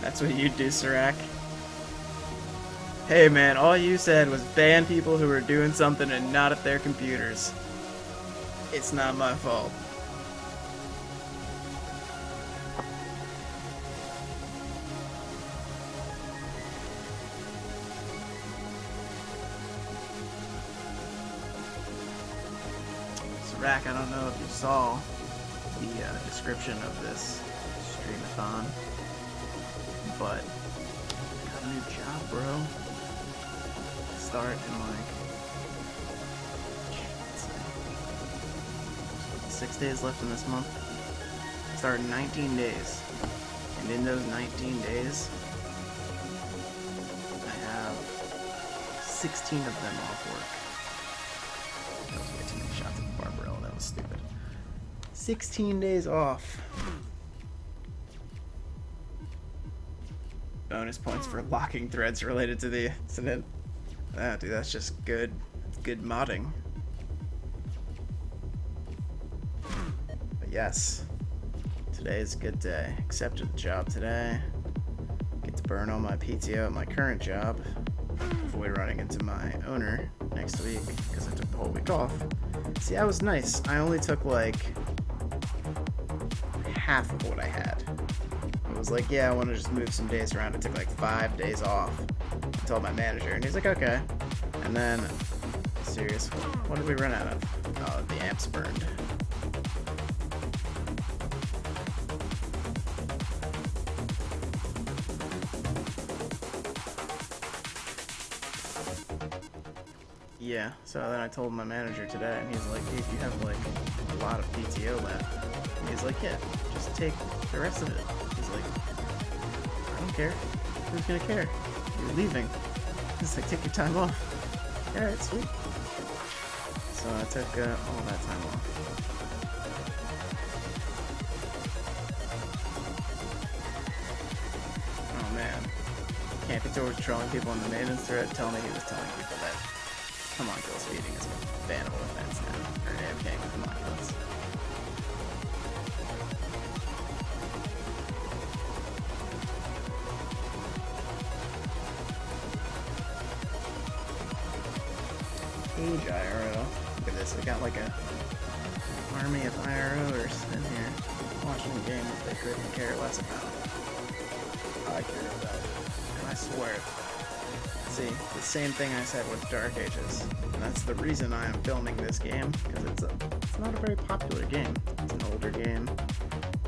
That's what you do, Slyk. Hey man, all you said was ban people who are doing something and not at their computers. It's not my fault. Slyk, I don't know if you saw the description of this streamathon, but got a new job, bro. Start in like 6 days left in this month. Start in 19 days, and in those 19 days, I have 16 of them off work. That was way too many shots at the Barbarella. That was stupid. 16 days off. Bonus points for locking threads related to the incident. Ah, dude, that's just good modding. But yes, today is a good day. Accepted the job today. Get to burn all my PTO at my current job. Avoid running into my owner next week because I took the whole week off. See, I was nice. I only took like half of what I had. I was like, yeah, I want to just move some days around. I took like 5 days off. I told my manager, and he's like, okay. And then, serious, what did we run out of? Oh, the amps burned. Yeah, so then I told my manager today, and he's like, dude, you have like a lot of PTO left. And he's like, yeah, just take the rest of it. He's like, I don't care. Who's gonna care? You're leaving. He's like, take your time off. Alright, sweet. So I took all that time off. Oh man. Campy was trolling people on the maintenance thread, telling me he was telling people that homunculus feeding is a bannable offense now. Or AFKing with homunculus. Age IRO. Look at this, we got like a army of IROers in here watching a game that they couldn't care less about. I care about it. And I swear, see, the same thing I said with Dark Ages. And that's the reason I am filming this game, because it's not a very popular game. It's an older game.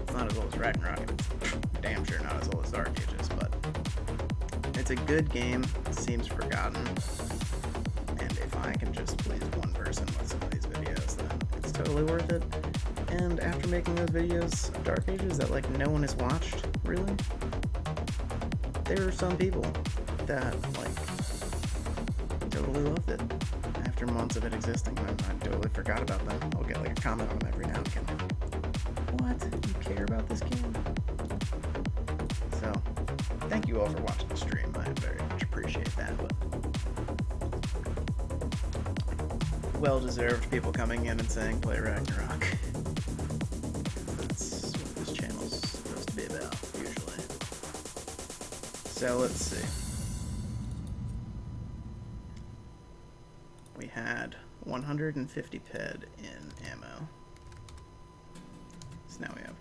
It's not as old as Ragnarok, and it's damn sure not as old as Dark Ages, but it's a good game. It seems forgotten. And if I can just please one person with some of these videos, then it's totally worth it. And after making those videos of Dark Ages that like no one has watched, really, there are some people that like totally loved it after months of it existing, and I totally forgot about them. I'll get like a comment on them every now and again. What? You care about this game? So, thank you all for watching the stream. I very much appreciate that. But well-deserved people coming in and saying play Ragnarok. That's what this channel's supposed to be about, usually. So let's see. We had 150 ped in ammo. So now we have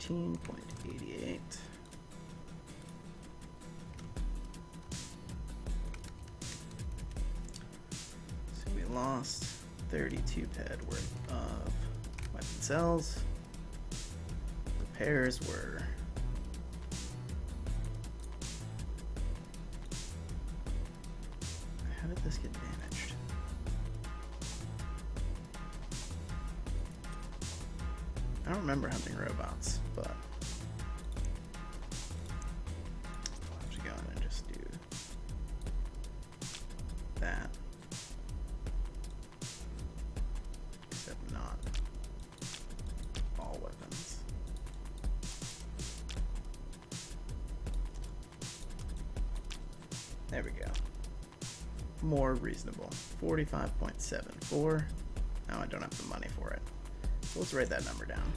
113.88. So we lost 32 ped worth of weapon cells. Repairs were how did this get damaged? I don't remember hunting robots, but I'll have to go in and just do that. Except not all weapons. There we go. More reasonable. 45.74. Now I don't have the money for it. So let's write that number down.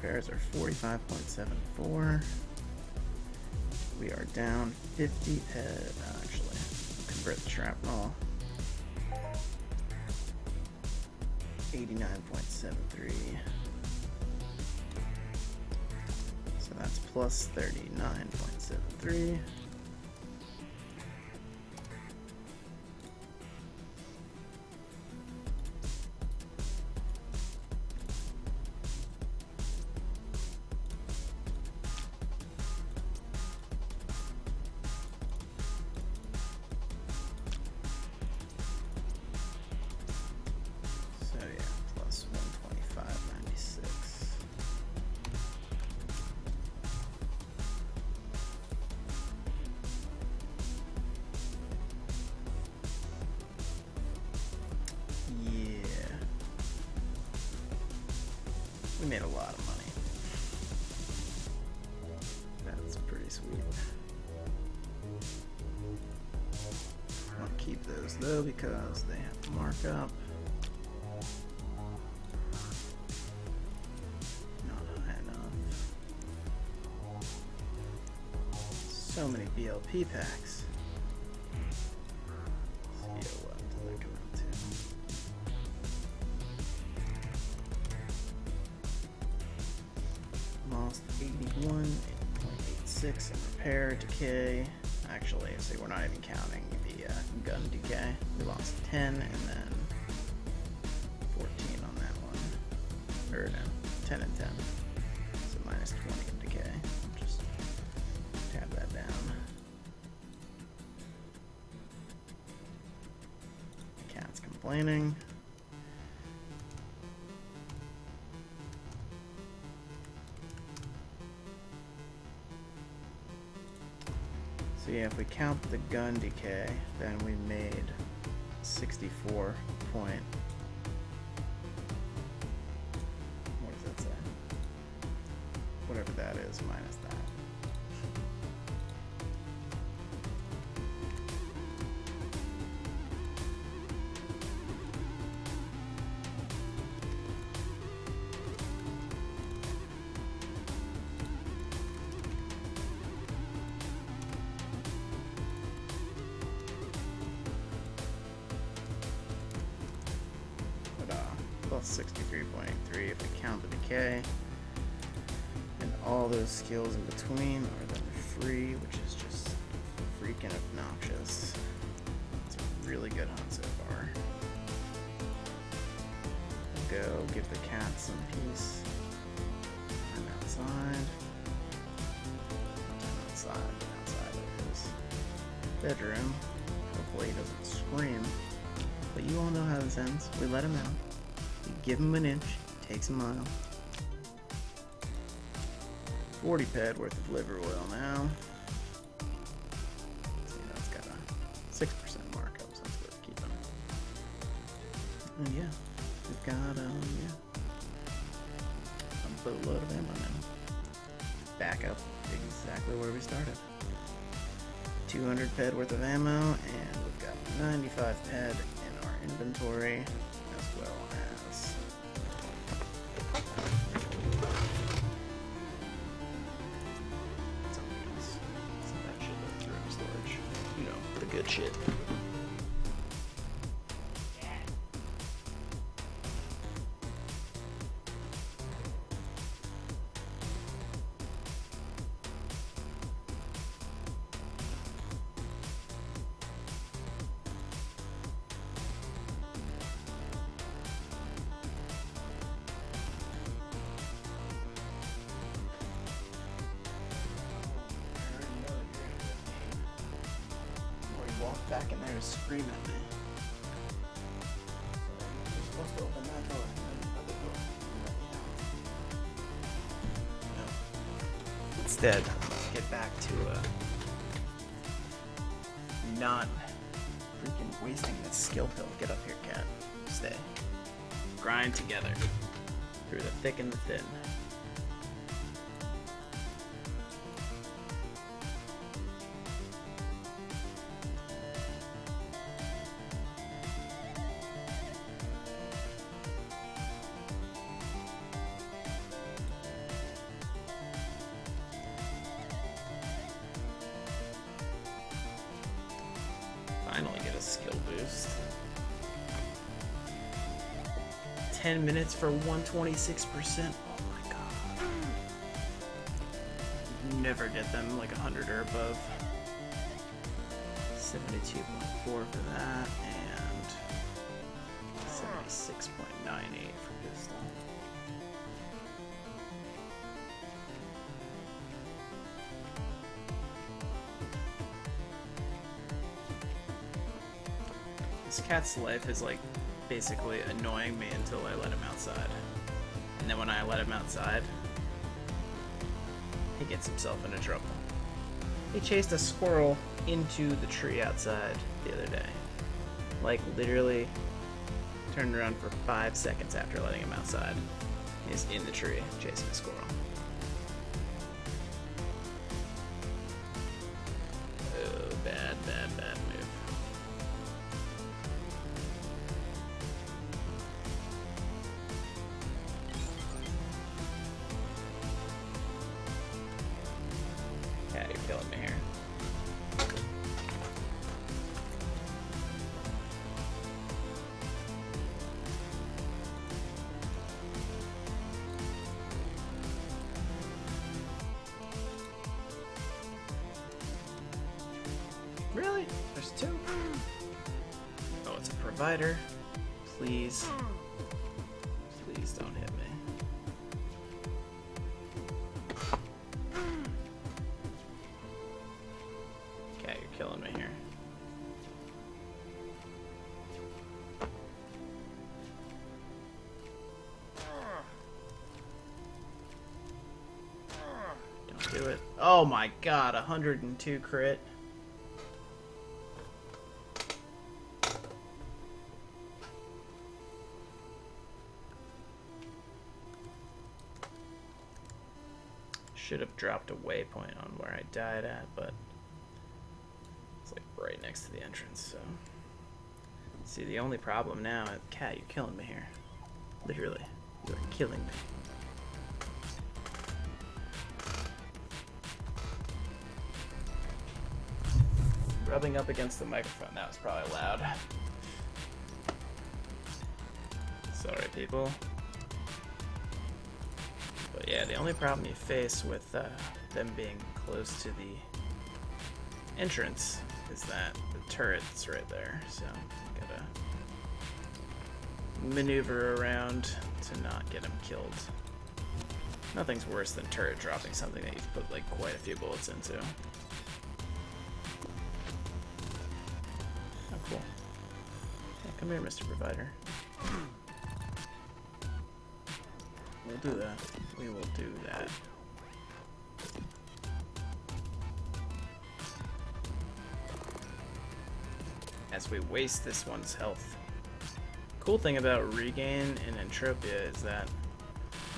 repairs are 45.74. We are down 50 ped. Actually, convert the shrapnel. 89.73. So that's plus 39.73. We made a lot of money. That's pretty sweet. I'll keep those though because they have markup. Not high enough. So many BLP packs. Lost 81, 8.86 in repair, decay. Actually, see, we're not even counting the gun decay. We lost 10 and then 14 on that one. Or no, 10 and 10. So minus 20 in decay. I'll just tab that down. Cat's complaining. So yeah, if we count the gun decay, then we made 64 point. What does that say? Whatever that is minus that. Plus 63.83 if we count the decay. And all those skills in between are then free, which is just freaking obnoxious. It's a really good hunt so far. Go give the cat some peace. Turn outside. Turn outside. Outside it is. Bedroom. Hopefully he doesn't scream. But you all know how this ends. We let him out. You give him an inch, he takes a mile. 40 ped worth of liver oil now. See, that's got a 6% markup, so that's worth keeping. And yeah, we've got a boatload of ammo now. Back up exactly where we started. 200 ped worth of ammo, and we've got 95 ped in our inventory, as well as something else. Some of that shit that threw in storage. You know, the good shit. Walk back in there to scream at me. You're supposed to open that door. No. Instead, let's get back to not freaking wasting this skill pill. Get up here, cat. Stay. Grind together through the thick and the thin. boost. 10 minutes for 126%. Oh my god. Never get them like 100 or above. 72.4 for that, and 76.98 for pistol. This cat's life is like basically annoying me until I let him outside. And then when I let him outside, he gets himself into trouble. He chased a squirrel into the tree outside the other day. Like literally turned around for 5 seconds after letting him outside. He's in the tree chasing a squirrel. Oh, bad move. Yeah, you're killing me here. Really? There's two? Oh, it's a provider. Please. Please don't hit me. Okay, you're killing me here. Don't do it. Oh my god, 102 crit. Should have dropped a waypoint on where I died at, but it's like right next to the entrance, so. See, the only problem now is, cat, you're killing me here. Literally, you're killing me. Rubbing up against the microphone, that was probably loud. Sorry, people. But yeah, the only problem you face with them being close to the entrance is that the turret's right there, so you gotta maneuver around to not get them killed. Nothing's worse than turret dropping something that you've put like quite a few bullets into. Oh, cool. Yeah, come here, Mr. Provider. We'll do that. We will do that. As we waste this one's health. Cool thing about regain in Entropia is that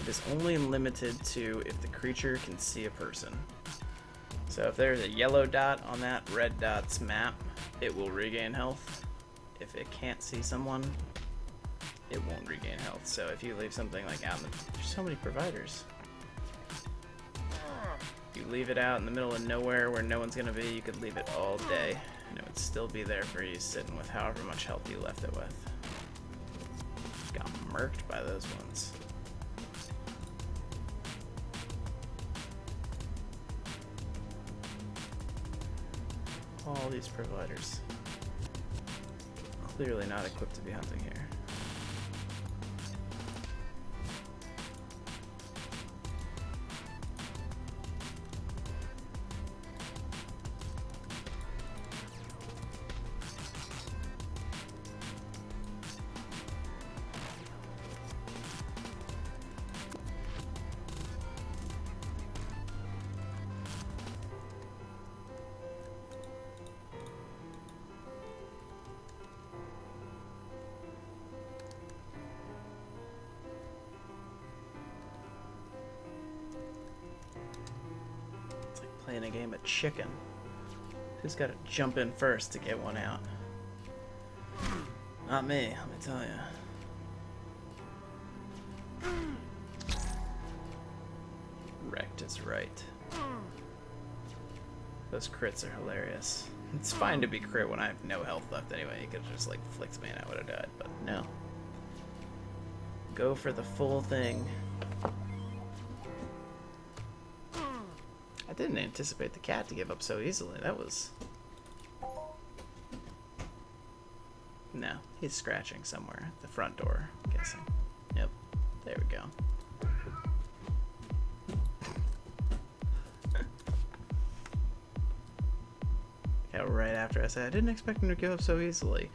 it is only limited to if the creature can see a person. So if there's a yellow dot on that red dot's map, it will regain health. If it can't see someone, it won't regain health. So if you leave something like out in the... There's so many providers. If you leave it out in the middle of nowhere where no one's gonna be, you could leave it all day and it would still be there for you, sitting with however much health you left it with. Got murked by those ones. All these providers. Clearly not equipped to be hunting here. Playing a game of chicken. Who's got to jump in first to get one out? Not me, let me tell you. Wrecked is right. Those crits are hilarious. It's fine to be crit when I have no health left anyway. You could have just like flicked me and I would have died, but no. Go for the full thing. I didn't anticipate the cat to give up so easily. That was... No, he's scratching somewhere at the front door, I'm guessing. Yep, there we go. Yeah, right after I said, I didn't expect him to give up so easily.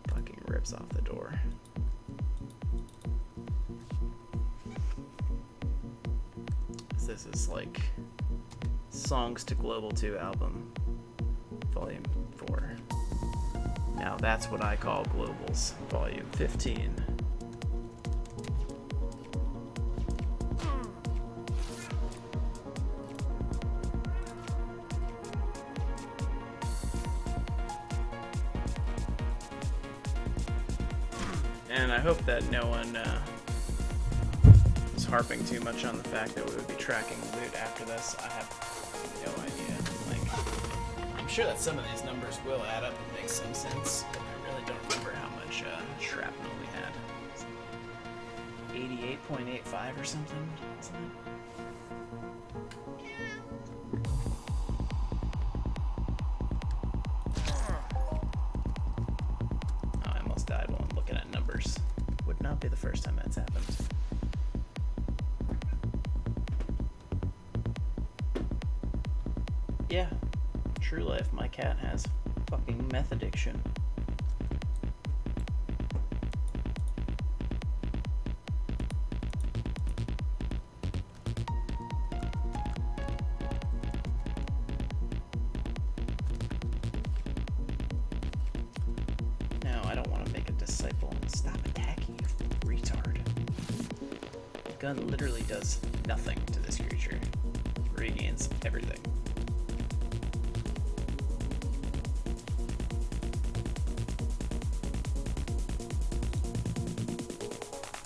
Fucking rips off the door. This is like Songs to Global 2 album, Volume 4. Now that's what I call Globals, Volume 15. And I hope that no one is harping too much on the fact that we would be tracking loot after this. I have no idea. Like, I'm sure that some of these numbers will add up and make some sense. I really don't remember how much shrapnel we had. 88.85 or something, isn't it? Oh, I almost died while I'm looking at numbers. Would not be the first time that's happened. Yeah, true life, my cat has fucking meth addiction. No, I don't want to make a disciple. Stop attacking, you retard. The gun literally does nothing to this creature. Regains everything.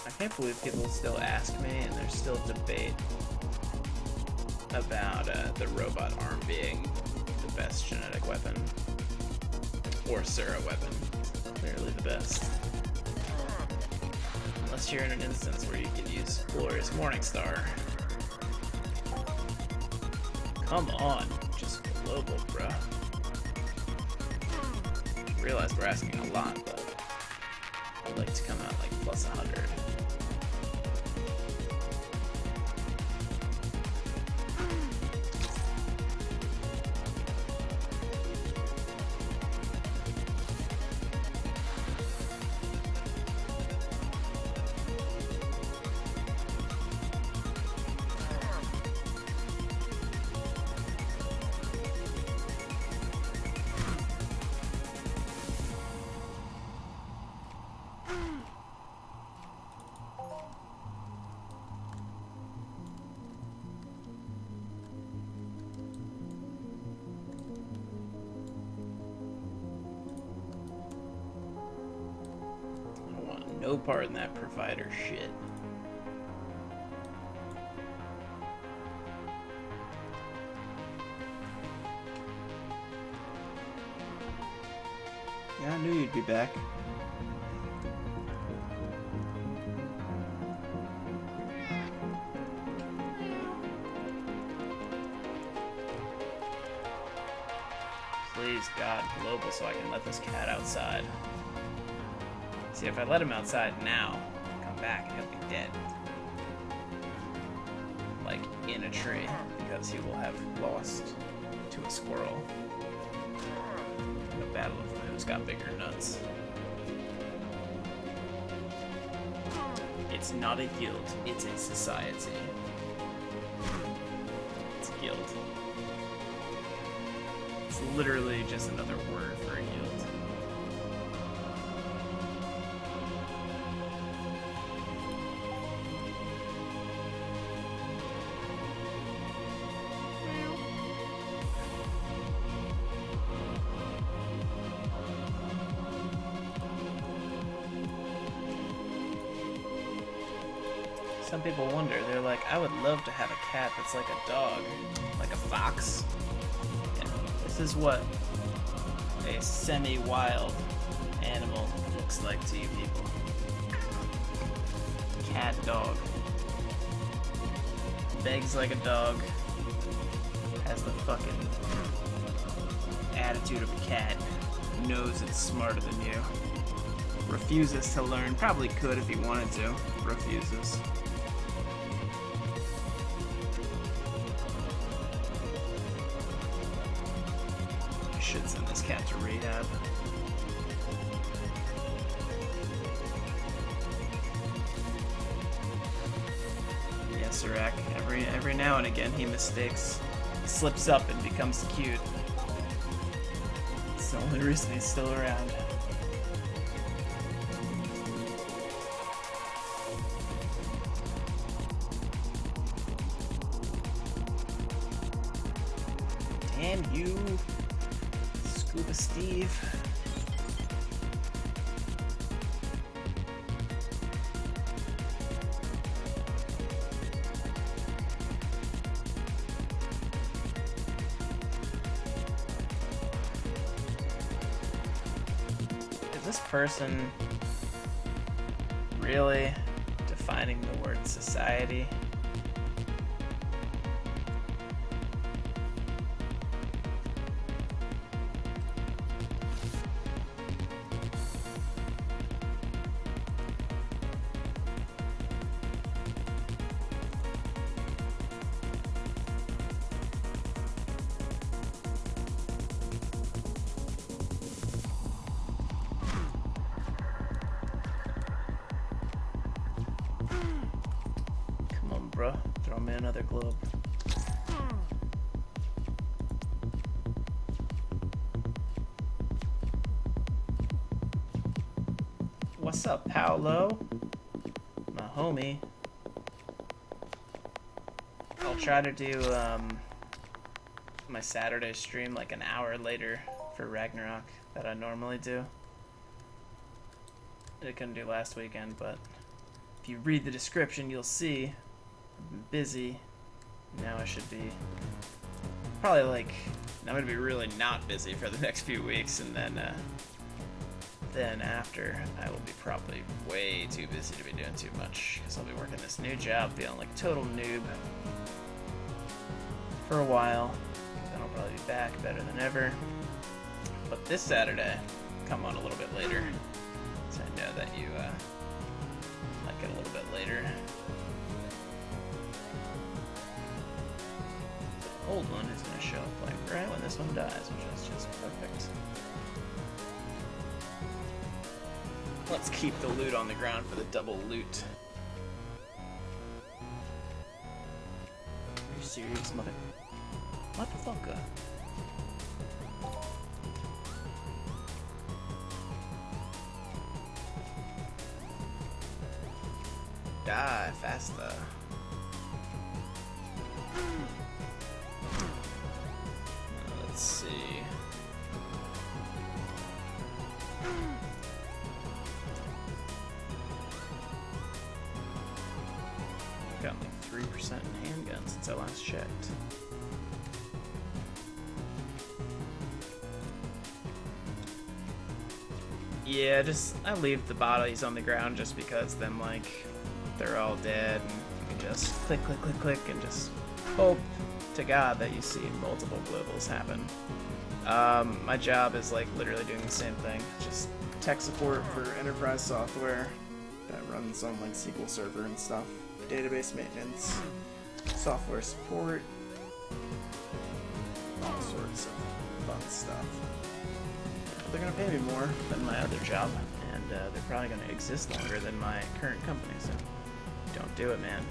I can't believe people still ask me, and there's still debate about the robot arm being the best genetic weapon, or Sura weapon. Clearly the best. Unless you're in an instance where you can use Glorious Morningstar. Come on, just global, bruh. I realize we're asking a lot, but I'd like to come out like plus 100. No part in that provider shit. Yeah, I knew you'd be back. Please, God, global so I can let this cat outside. See, if I let him outside now, come back and he'll be dead. Like, in a tree, because he will have lost to a squirrel. A battle of who's got bigger nuts. It's not a guild, it's a society. It's a guild. It's literally just another word for a guild. Some people wonder, they're like, I would love to have a cat that's like a dog, like a fox. Yeah, this is what a semi-wild animal looks like to you people. Cat dog. Begs like a dog. Has the fucking attitude of a cat. Knows it's smarter than you. Refuses to learn. Probably could if he wanted to. Refuses. I should send this cat to rehab. Yes, Slyk. Every now and again he slips up and becomes cute. It's the only reason he's still around. Damn you, Scuba Steve. Is this person really defining the word society? Bro, throw me another globe. What's up, Paolo? My homie. I'll try to do my Saturday stream like an hour later for Ragnarok that I normally do. I couldn't do last weekend, but if you read the description, you'll see I've been busy. Now I should be probably like, I'm gonna be really not busy for the next few weeks, and then after I will be probably way too busy to be doing too much because I'll be working this new job, feeling like a total noob for a while. Then I'll probably be back better than ever. But this Saturday, come on a little bit later, so I know that you like it a little bit later. Old one is going to show up like right when this one dies, which is just perfect. Let's keep the loot on the ground for the double loot. Are you serious, motherfucker? Die faster. Let's see. Got like 3% in handguns since I last checked. Yeah, I leave the bodies on the ground just because then like they're all dead and you can just click, click, click, click and just hope to God that you see multiple globals happen. My job is like literally doing the same thing, just tech support for enterprise software that runs on like SQL Server and stuff, database maintenance, software support, all sorts of fun stuff. They're gonna pay me more than my other job, and they're probably gonna exist longer than my current company, so don't do it, man.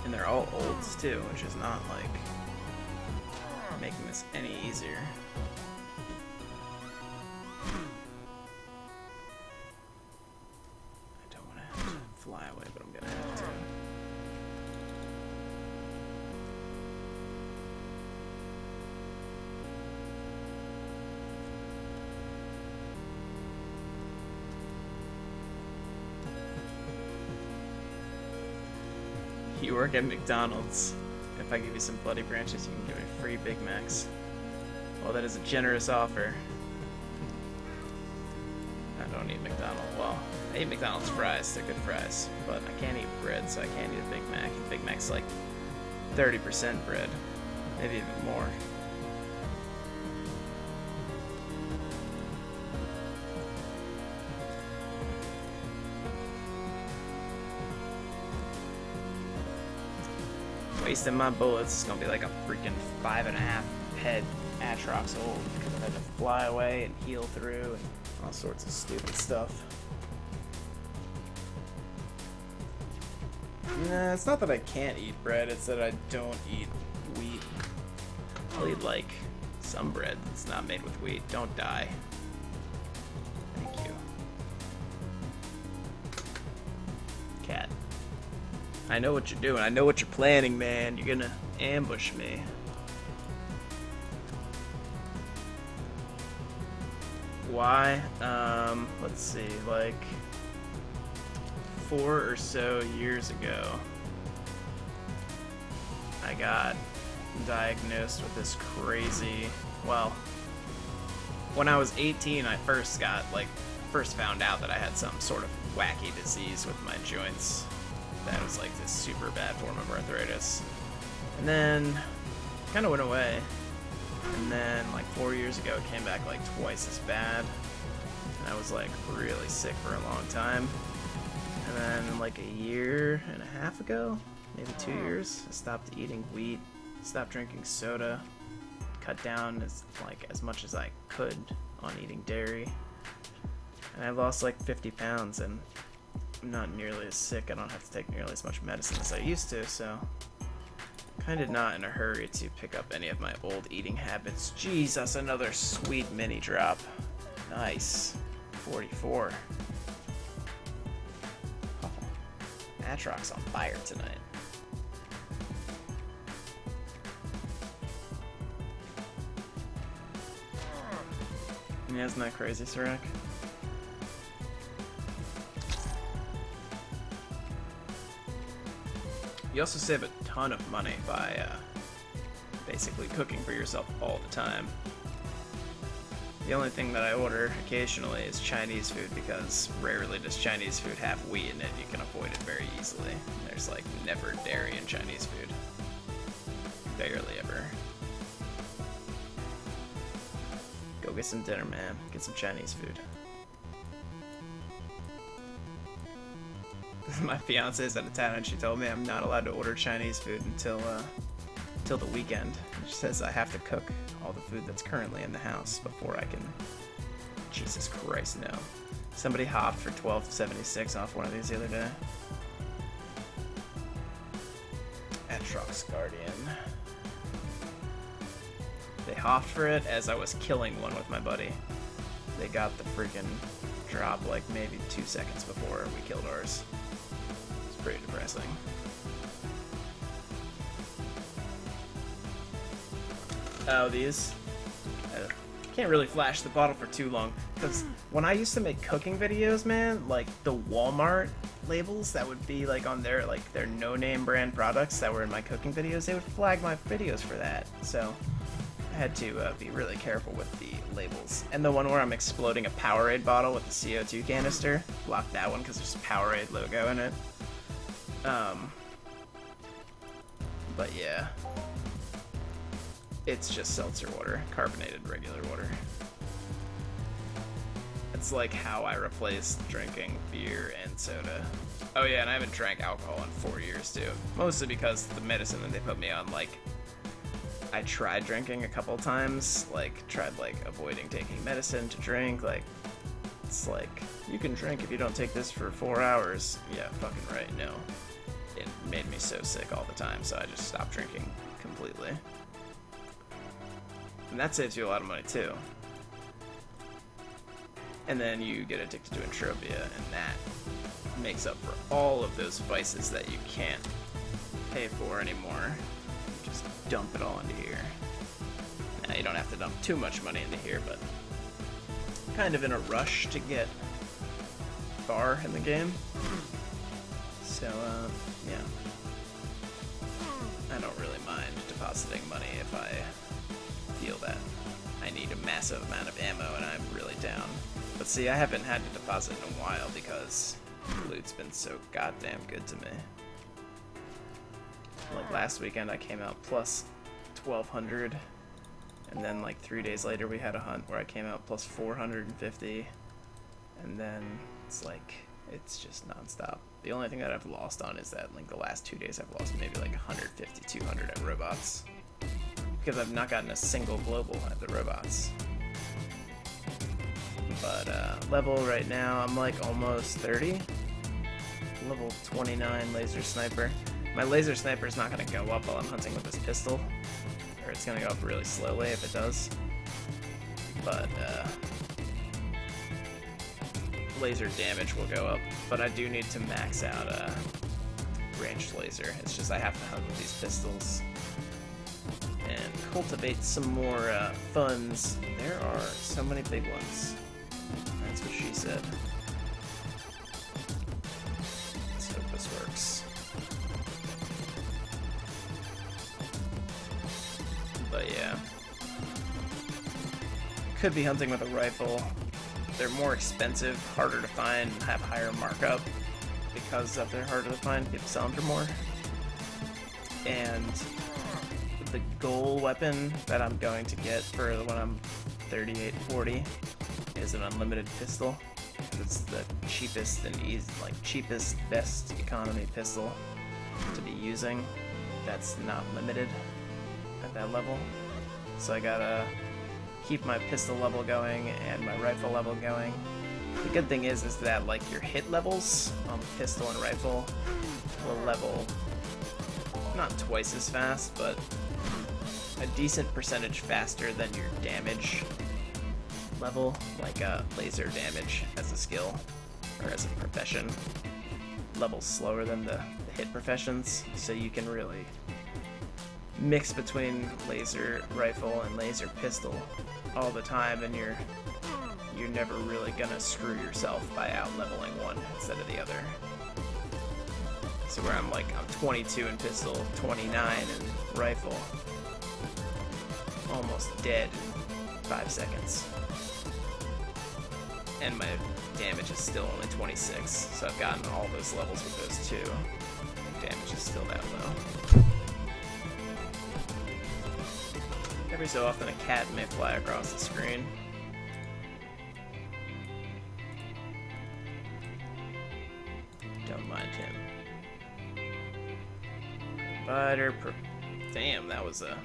And they're all olds too, which is not like making this any easier. I don't want to have to fly away, but I'm gonna have to. You work at McDonald's. If I give you some bloody branches, you can give me free Big Macs. Well, that is a generous offer. I don't eat McDonald's. Well, I eat McDonald's fries. They're good fries. But I can't eat bread, so I can't eat a Big Mac. And Big Mac's like 30% bread. Maybe even more. Wasting my bullets is gonna be like a freaking 5.5 head Atrox old because I had to fly away and heal through and all sorts of stupid stuff. Nah, it's not that I can't eat bread, it's that I don't eat wheat. I'll eat like some bread that's not made with wheat. Don't die. Thank you. Cat. I know what you're doing. I know what you're planning, man. You're gonna ambush me. Why? Let's see, like 4 or so years ago, I got diagnosed with this crazy, well, when I was 18, I first found out that I had some sort of wacky disease with my joints. That was like this super bad form of arthritis. And then kind of went away. And then like 4 years ago, it came back like twice as bad. And I was like really sick for a long time. And then like a year and a half ago, maybe 2 years, I stopped eating wheat, stopped drinking soda, cut down as much as I could on eating dairy. And I lost like 50 pounds and I'm not nearly as sick. I don't have to take nearly as much medicine as I used to, so kind of not in a hurry to pick up any of my old eating habits. Jesus, another sweet mini drop. Nice. 44. Oh, Atrox on fire tonight. Yeah, isn't that crazy, Slyk? You also save a ton of money by basically cooking for yourself all the time. The only thing that I order occasionally is Chinese food because rarely does Chinese food have wheat in it. You can avoid it very easily. There's like never dairy in Chinese food. Barely ever. Go get some dinner, man. Get some Chinese food. My fiance is out of town and she told me I'm not allowed to order Chinese food until the weekend. She says I have to cook all the food that's currently in the house before I can. Jesus Christ, no. Somebody hopped for $12.76 off one of these the other day. Atrox Guardian. They hopped for it as I was killing one with my buddy. They got the freaking drop like maybe 2 seconds before we killed ours. It's pretty depressing. Oh, these? I can't really flash the bottle for too long, because when I used to make cooking videos, man, like the Walmart labels that would be like on their no-name brand products that were in my cooking videos, they would flag my videos for that. So I had to be really careful with the labels. And the one where I'm exploding a Powerade bottle with the CO2 canister, blocked that one because there's a Powerade logo in it. But yeah. It's just seltzer water, carbonated regular water. It's like how I replaced drinking beer and soda. Oh yeah, and I haven't drank alcohol in 4 years too. Mostly because the medicine that they put me on, like, I tried drinking a couple times, tried avoiding taking medicine to drink, it's like, you can drink if you don't take this for 4 hours. Yeah, fucking right, no. It made me so sick all the time, so I just stopped drinking completely. And that saves you a lot of money too. And then you get addicted to entropia, and that makes up for all of those vices that you can't pay for anymore. You just dump it all into here. Now, you don't have to dump too much money into here, but kind of in a rush to get far in the game. So, yeah. I don't really mind depositing money if I feel that I need a massive amount of ammo and I'm really down. But see, I haven't had to deposit in a while because loot's been so goddamn good to me. Like last weekend I came out plus 1200, and then like 3 days later we had a hunt where I came out plus 450, and then it's like, it's just non-stop. The only thing that I've lost on is that like the last 2 days I've lost maybe like 150, 200 at robots. Because I've not gotten a single global at the robots. But level right now, I'm like almost 30. Level 29 laser sniper. My laser sniper is not going to go up while I'm hunting with this pistol. Or it's going to go up really slowly if it does. But laser damage will go up. But I do need to max out ranged laser. It's just I have to hunt with these pistols and cultivate some more funds. There are so many big ones. That's what she said. Let's hope this works. But yeah. Could be hunting with a rifle. They're more expensive, harder to find, and have higher markup because of they're harder to find. People sell them for more. And the goal weapon that I'm going to get for when I'm 3840 is an unlimited pistol. It's the cheapest and cheapest, best economy pistol to be using. That's not limited at that level. So I gotta keep my pistol level going and my rifle level going. The good thing is that like your hit levels on pistol and rifle will level not twice as fast, but a decent percentage faster than your damage level, like laser damage as a skill or as a profession levels slower than the hit professions, so you can really mix between laser rifle and laser pistol all the time, and you're never really gonna screw yourself by out leveling one instead of the other. So where I'm 22 in pistol, 29 in rifle, almost dead in 5 seconds. And my damage is still only 26, so I've gotten all those levels with those two. Damage is still that low. Every so often a cat may fly across the screen. Don't mind him. Damn, that was a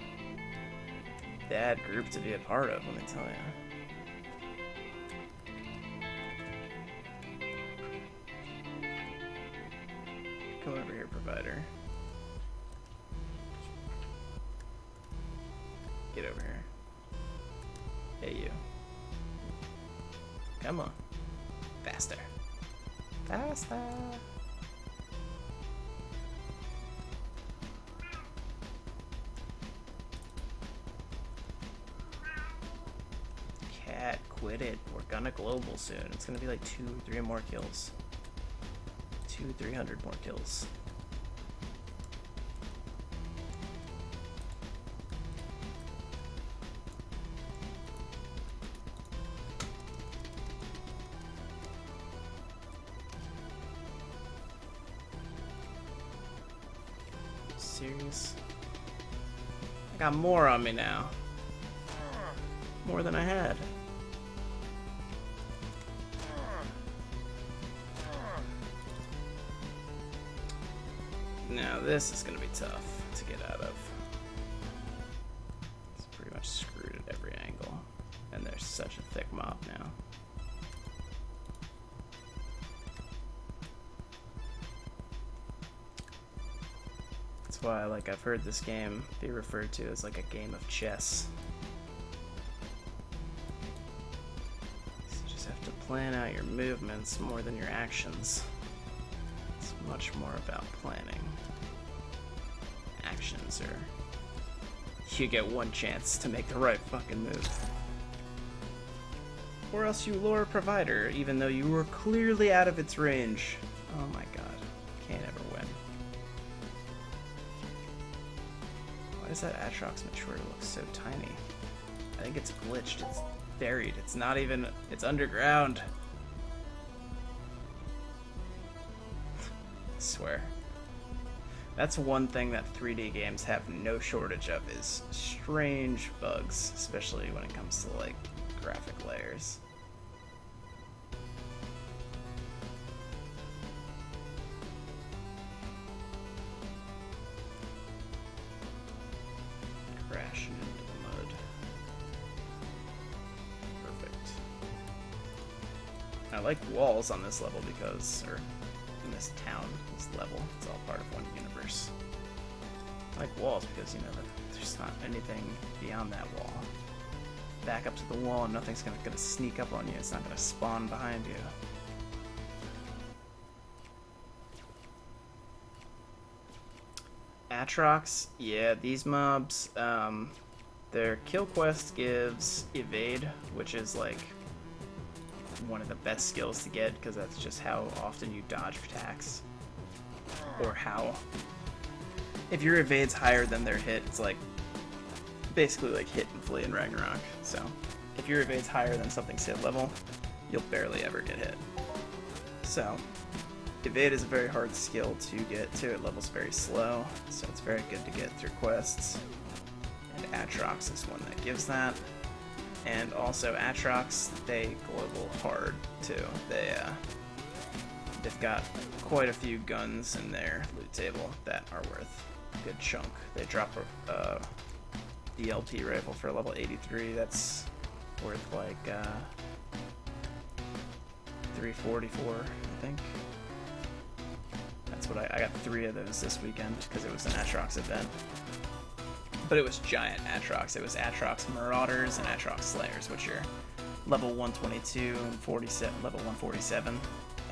bad group to be a part of, let me tell you. Come over here, provider. Get over here. Hey, you. Come on. Faster. Faster. Cat, quit it. We're gonna global soon. It's gonna be like 200-300 more kills. 200-300 more kills. Serious? I got more on me now. More than I had. Now this is gonna be tough to get out of. It's pretty much screwed at every angle. And there's such a thick mob now. That's why, I've heard this game be referred to as like a game of chess. So you just have to plan out your movements more than your actions. It's much more about planning. Actions are, you get one chance to make the right fucking move. Or else you lure a provider, even though you were clearly out of its range. Oh my god. Can't ever win. does that Atrox mature look so tiny? I think it's glitched. It's buried. It's not even... It's underground. I swear. That's one thing that 3D games have no shortage of, is strange bugs, especially when it comes to, like, graphic layers. Crashing into the mud. Perfect. I like walls on this level because, or in this town, this level, it's all part of one universe. I like walls because, you know, there's not anything beyond that wall. Back up to the wall and nothing's gonna sneak up on you. It's not gonna spawn behind you. Atrox, yeah, these mobs, their kill quest gives evade, which is like one of the best skills to get because that's just how often you dodge attacks, or how, if your evade's higher than their hit, it's like basically like hit and flee in Ragnarok. So if your evade's higher than something's hit level, you'll barely ever get hit. So evade is a very hard skill to get to. It level's very slow, so it's very good to get through quests. And Atrox is one that gives that. And also Atrox, they global hard too. They've got quite a few guns in their loot table that are worth a good chunk. They drop a DLP rifle for level 83. That's worth like 344, I think. That's what I got 3 of those this weekend because it was an Atrox event. But it was giant Atrox. It was Atrox Marauders and Atrox Slayers, which are level 122 and 47, level 147.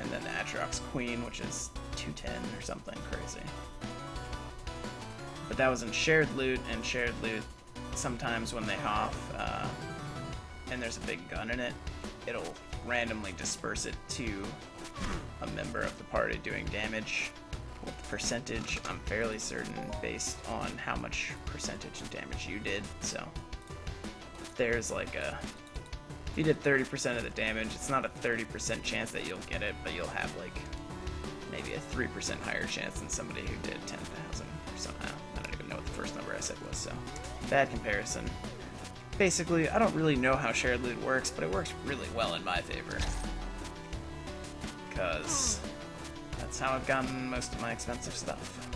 And then the Atrox Queen, which is 210 or something crazy. But that was in shared loot, and shared loot, sometimes when they hop, and there's a big gun in it, it'll randomly disperse it to a member of the party doing damage. With the percentage, I'm fairly certain based on how much percentage of damage you did. So there's like a, if you did 30% of the damage, it's not a 30% chance that you'll get it, but you'll have like maybe a 3% higher chance than somebody who did 10,000 or something. I don't even know what the first number I said was, so bad comparison. Basically, I don't really know how shared loot works, but it works really well in my favor. Because that's how I've gotten most of my expensive stuff.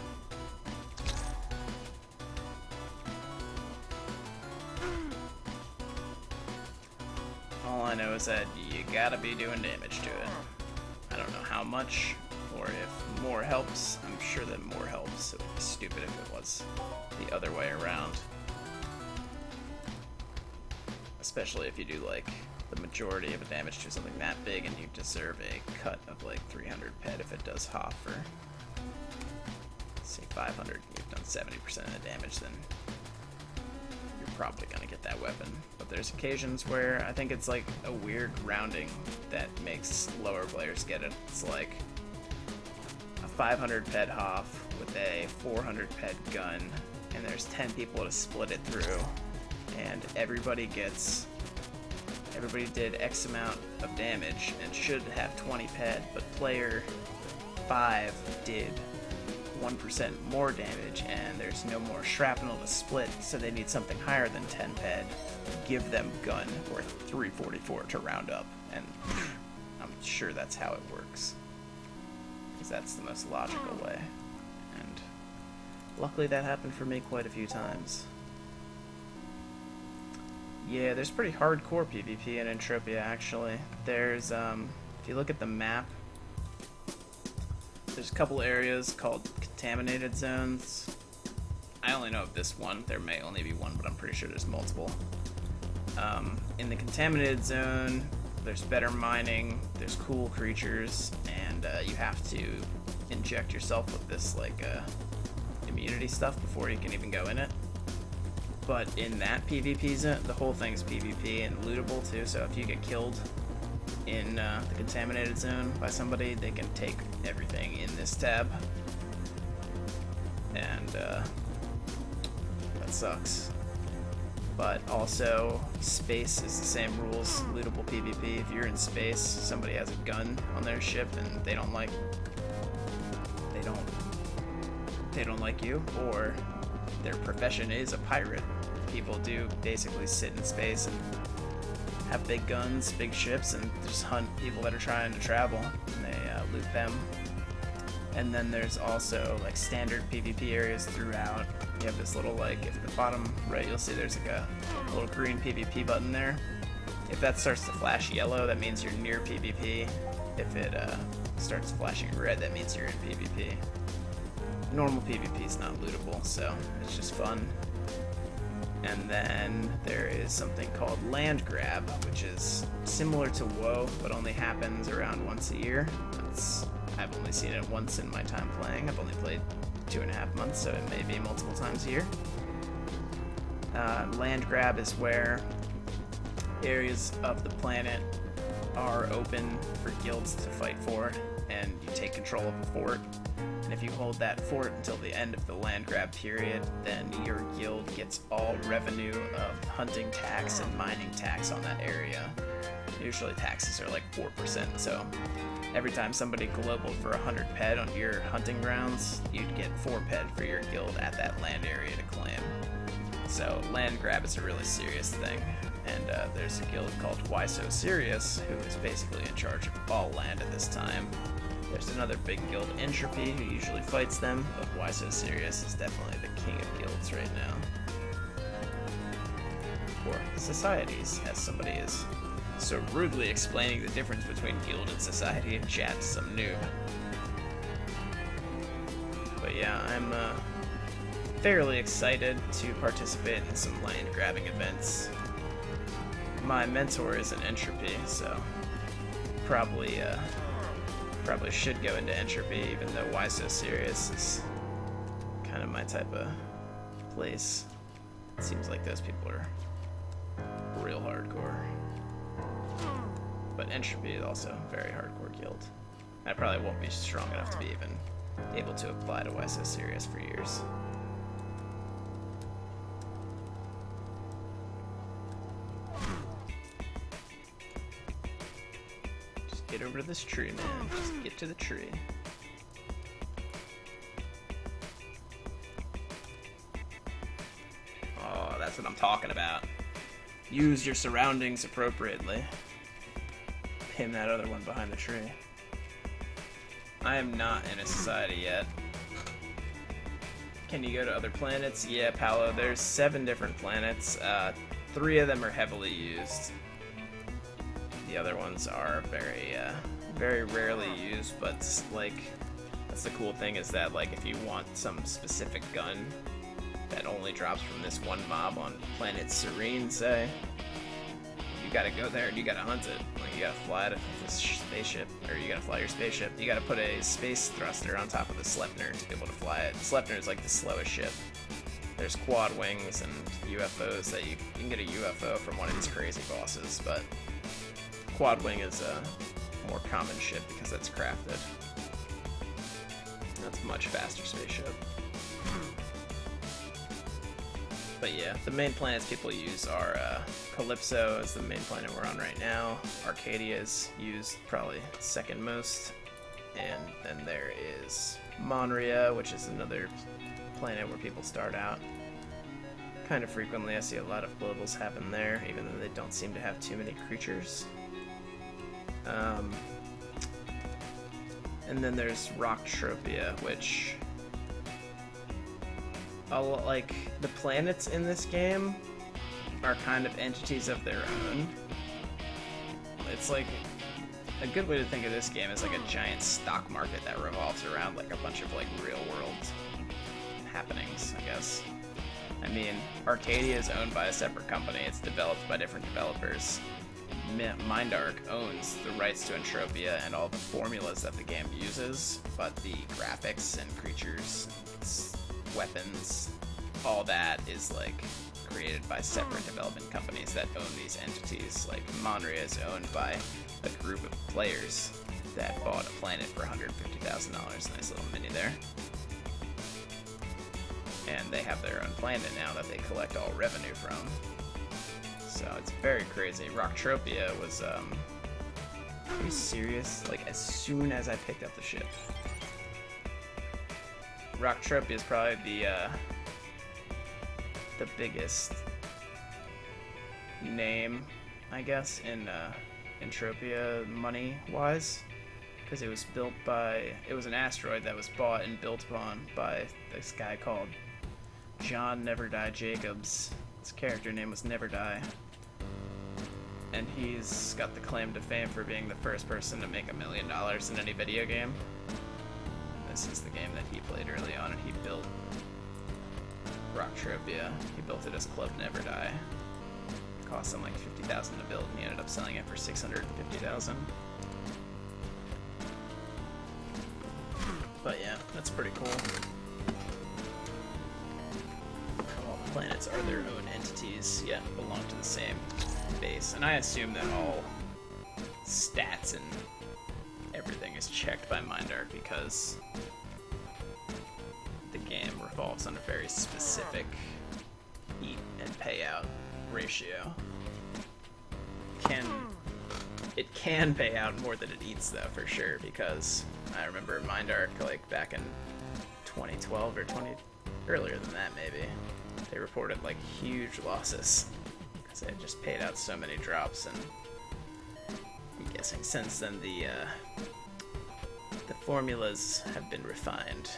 All I know is that you gotta be doing damage to it. I don't know how much, or if more helps. I'm sure that more helps. It would be stupid if it was the other way around. Especially if you do like the majority of the damage to something that big and you deserve a cut of like 300 ped if it does hop, or say 500, you've done 70% of the damage, then you're probably gonna get that weapon. But there's occasions where I think it's like a weird rounding that makes lower players get it. It's like a 500 ped hop with a 400 ped gun, and there's 10 people to split it through, and everybody did X amount of damage and should have 20 ped, but player 5 did 1% more damage, and there's no more shrapnel to split, so they need something higher than 10 ped. Give them gun worth 344 to round up, and I'm sure that's how it works, because that's the most logical way. And luckily that happened for me quite a few times. Yeah, there's pretty hardcore PvP in Entropia, actually. There's, if you look at the map, there's a couple areas called contaminated zones. I only know of this one. There may only be one, but I'm pretty sure there's multiple. In the contaminated zone, there's better mining, there's cool creatures, and you have to inject yourself with this, like, immunity stuff before you can even go in it. But in that PvP zone, the whole thing's PvP and lootable too, so if you get killed in the contaminated zone by somebody, they can take everything in this tab. And that's sucks. But also, space is the same rules, lootable PvP. If you're in space, somebody has a gun on their ship and they don't like you, or their profession is a pirate. People do basically sit in space and have big guns, big ships, and just hunt people that are trying to travel, and they loot them. And then there's also like standard PvP areas throughout. You have this little, like, if at the bottom right, you'll see there's like a little green PvP button there. If that starts to flash yellow, that means you're near PvP. If it starts flashing red, that means you're in PvP. Normal PvP is not lootable, so it's just fun. And then there is something called land grab, which is similar to WoW, but only happens around once a year. I've only seen it once in my time playing. I've only played 2.5 months, so it may be multiple times a year. Land grab is where areas of the planet are open for guilds to fight for, and you take control of a fort. And if you hold that fort until the end of the land grab period, then your guild gets all revenue of hunting tax and mining tax on that area. Usually taxes are like 4%, so every time somebody globaled for 100 ped on your hunting grounds, you'd get 4 ped for your guild at that land area to claim. So land grab is a really serious thing, and there's a guild called Why So Serious, who is basically in charge of all land at this time. There's another big guild, Entropy, who usually fights them, but Why So Serious is definitely the king of guilds right now. Or societies, as somebody is so rudely explaining the difference between guild and society in chat to some noob. But yeah, I'm fairly excited to participate in some land grabbing events. My mentor is an Entropy, so probably should go into Entropy, even though Why So Serious is kind of my type of place. It seems like those people are real hardcore. But Entropy is also a very hardcore guild. I probably won't be strong enough to be even able to apply to Why So Serious for years. Just get over to this tree, man. Just get to the tree. Oh, that's what I'm talking about. Use your surroundings appropriately. Pin that other one behind the tree. I am not in a society yet. Can you go to other planets? Yeah, Paolo, there's 7 different planets. 3 of them are heavily used. The other ones are very rarely used, but like, that's the cool thing is that like if you want some specific gun that only drops from this one mob on planet Serene, say, you gotta go there and you gotta hunt it. Like, you gotta fly to this spaceship, or you gotta fly your spaceship. You gotta put a space thruster on top of the Sleipnir to be able to fly it. The Sleipnir is like the slowest ship. There's quad wings and UFOs that you can get a UFO from one of these crazy bosses, but quad wing is a more common ship because that's crafted. That's a much faster spaceship. But yeah, the main planets people use are Calypso is the main planet we're on right now. Arcadia is used probably second most. And then there is Monria, which is another planet where people start out kind of frequently. I see a lot of globals happen there, even though they don't seem to have too many creatures. And then there's Rocktropia, which, like, the planets in this game are kind of entities of their own. It's like, a good way to think of this game is like a giant stock market that revolves around like a bunch of like real world happenings, I guess. I mean, Arcadia is owned by a separate company. It's developed by different developers. Mindark owns the rights to Entropia and all the formulas that the game uses, but the graphics and creatures, weapons, all that is like created by separate development companies that own these entities. Like Monria is owned by a group of players that bought a planet for $150,000. Nice little mini there. and they have their own planet now that they collect all revenue from. So it's very crazy. Rocktropia was, are you serious? Like, as soon as I picked up the ship. Rocktropia is probably the biggest name, I guess, in Entropia money-wise, because it was built by, it was an asteroid that was bought and built upon by this guy called John Never Die Jacobs. His character name was Never Die, and he's got the claim to fame for being the first person to make $1 million in any video game. This is the game that he played early on, and he built Rocktropia. He built it as Club Never Die. It cost him like $50,000 to build, and he ended up selling it for $650,000. But yeah, that's pretty cool. All planets are their own entities, yet belong to the same base. And I assume that all stats and everything is checked by Mindark because the game revolves on a very specific eat and payout ratio. It can pay out more than it eats, though, for sure, because I remember Mindark, like, back in 2012 or earlier than that, maybe, they reported, like, huge losses, because they had just paid out so many drops, and I'm guessing since then the formulas have been refined.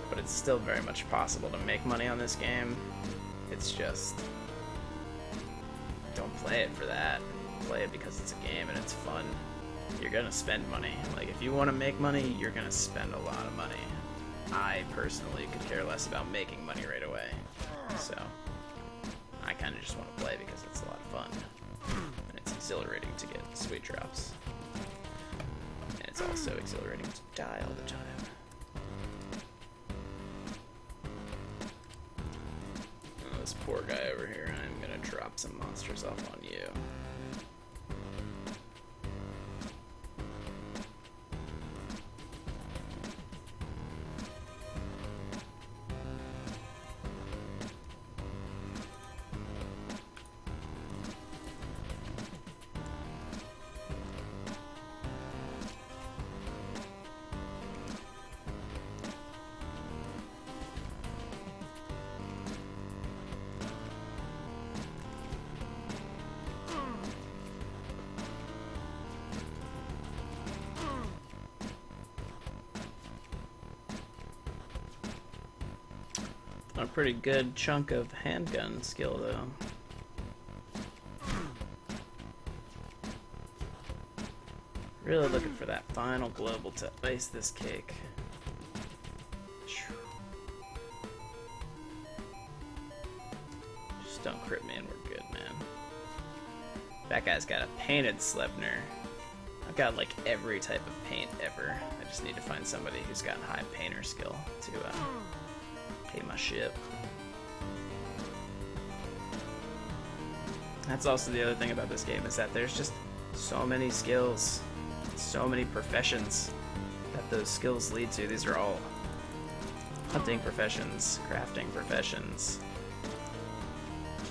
But it's still very much possible to make money on this game. It's just, don't play it for that. Play it because it's a game and it's fun. You're gonna spend money. Like, if you want to make money, you're gonna spend a lot of money. I personally could care less about making money right away. So, I kind of just want to play because it's a lot of fun. And it's exhilarating to get sweet drops. And it's also exhilarating to die all the time. This poor guy over here, I'm gonna drop some monsters off on you. A pretty good chunk of handgun skill, though. Really looking for that final global to ice this cake. Just don't crit me and we're good, man. That guy's got a painted Sleipnir. I've got like every type of paint ever. I just need to find somebody who's got high painter skill to pay my ship. That's also the other thing about this game, is that there's just so many skills, so many professions that those skills lead to. These are all hunting professions, crafting professions,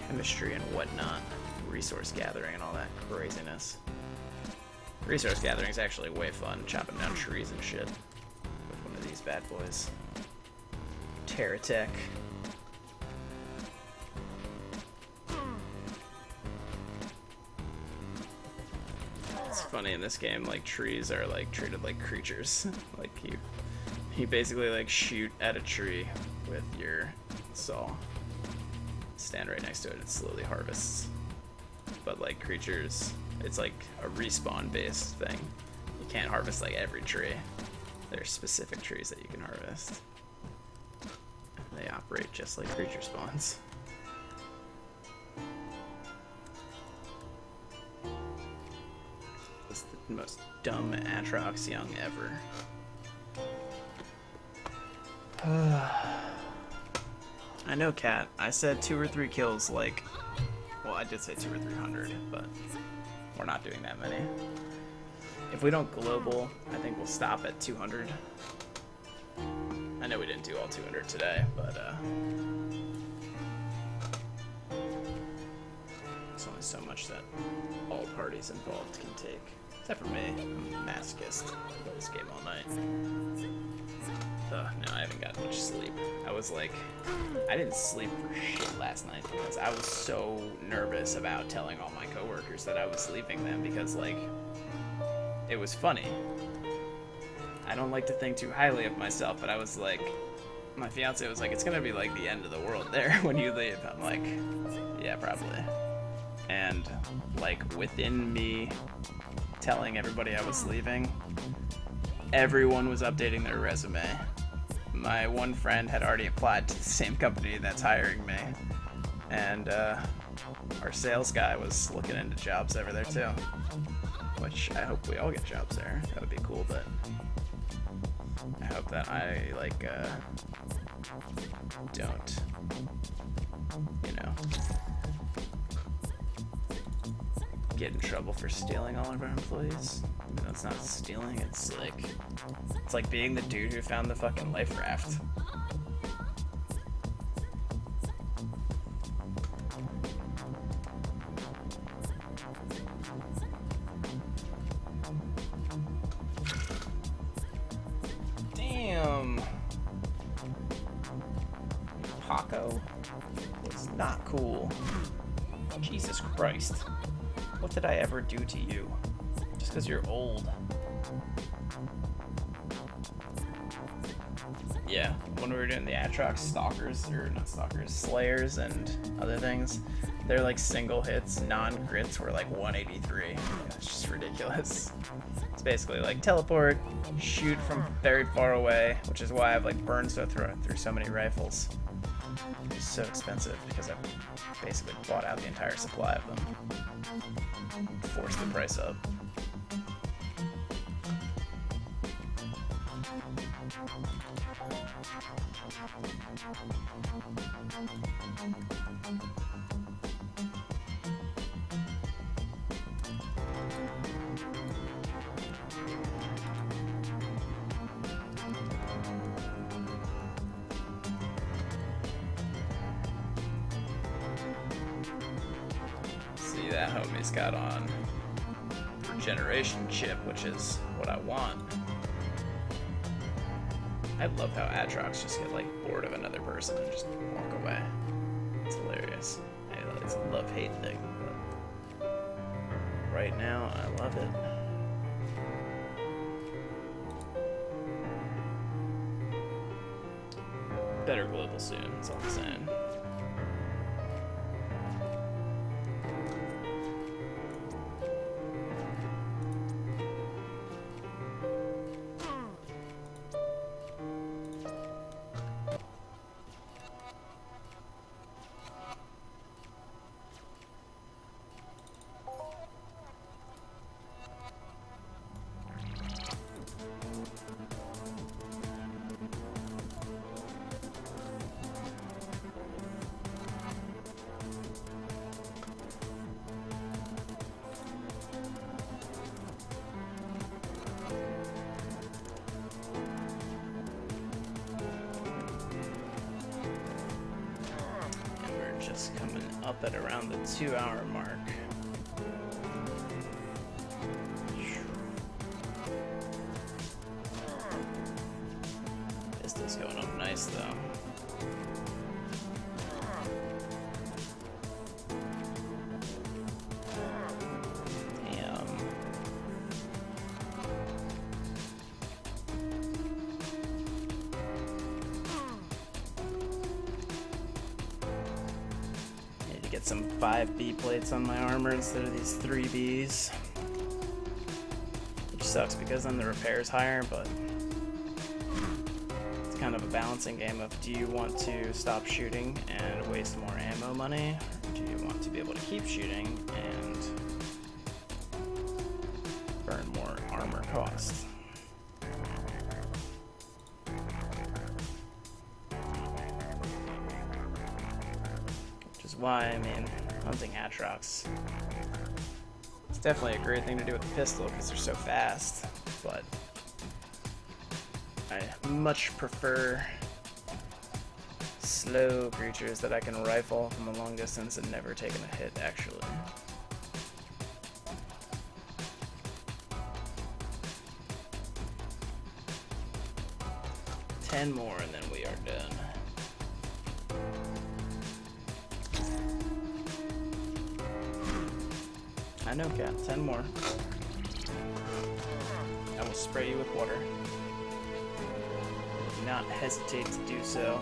chemistry and whatnot, resource gathering and all that craziness. Resource gathering is actually way fun, chopping down trees and shit with one of these bad boys. Terratech. It's funny in this game, like, trees are like treated like creatures. Like, you basically like shoot at a tree with your saw, stand right next to it, and slowly harvests. But like creatures, it's like a respawn based thing. You can't harvest like every tree. There's specific trees that you can harvest. They operate just like creature spawns. It's the most dumb Atrox young ever. I know, Cat. I said 2 or 3 kills, like... Well, I did say 200 or 300, but we're not doing that many. If we don't global, I think we'll stop at 200. I know we didn't do all 200 today, but there's only so much that all parties involved can take. Except for me, I'm a masochist. I play this game all night. No, I haven't gotten much sleep. I was like, I didn't sleep for shit last night because I was so nervous about telling all my coworkers that I was leaving them because, like, it was funny. I don't like to think too highly of myself, but I was like, my fiance was like, it's gonna be like the end of the world there when you leave. I'm like, yeah, probably. And, like, within me telling everybody I was leaving, everyone was updating their resume. My one friend had already applied to the same company that's hiring me, and our sales guy was looking into jobs over there too, which I hope we all get jobs there. That would be cool, but I hope that I, like, don't, you know, get in trouble for stealing all of our employees. No, it's not stealing, it's like being the dude who found the fucking life raft. Damn. Paco was not cool. Jesus Christ. What did I ever do to you? Just because you're old. Yeah, when we were doing the Atrox Slayers and other things, they're like single hits, non-grits were like 183. It's just ridiculous. It's basically like teleport, shoot from very far away, which is why I've like burned through so many rifles. It's so expensive because I've basically bought out the entire supply of them. Forced the price up. See, that homie's got on regeneration chip, which is what I want. I love how Atrox just get like bored of another person and just walk away. It's hilarious. It's a love-hate thing, but right now I love it. Better global soon, that's all I'm saying. Coming up at around the 2-hour mark. Pisto's going up nice though. Get some 5B plates on my armor instead of these 3Bs. Which sucks because then the repair is higher, but it's kind of a balancing game of do you want to stop shooting and waste more ammo money, or do you want to be able to keep shooting and burn more armor cost? Why, I mean, hunting Atrox, it's definitely a great thing to do with the pistol because they're so fast, but I much prefer slow creatures that I can rifle from a long distance and never taking a hit, actually. Ten more and then we are done. I know, Cat. 10 more. I will spray you with water. Do not hesitate to do so.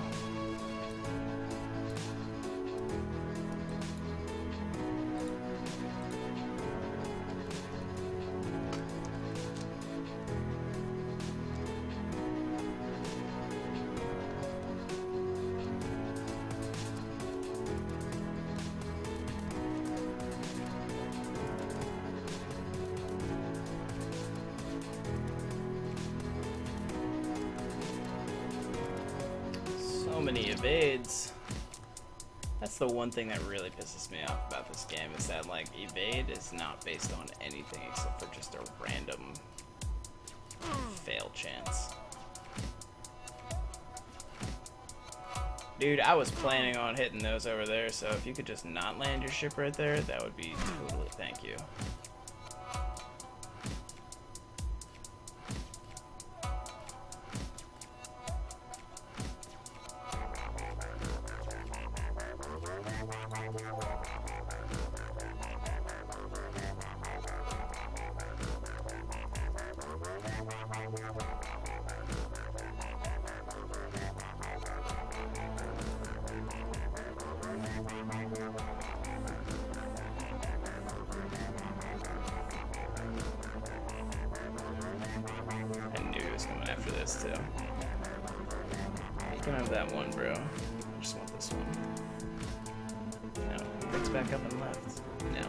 So many evades. That's the one thing that really pisses me off about this game, is that like evade is not based on anything except for just a random fail chance. Dude, I was planning on hitting those over there, so if you could just not land your ship right there, that would be totally thank you. After this too. You can have that one, bro. I just want this one. No. He brings back up and left. No.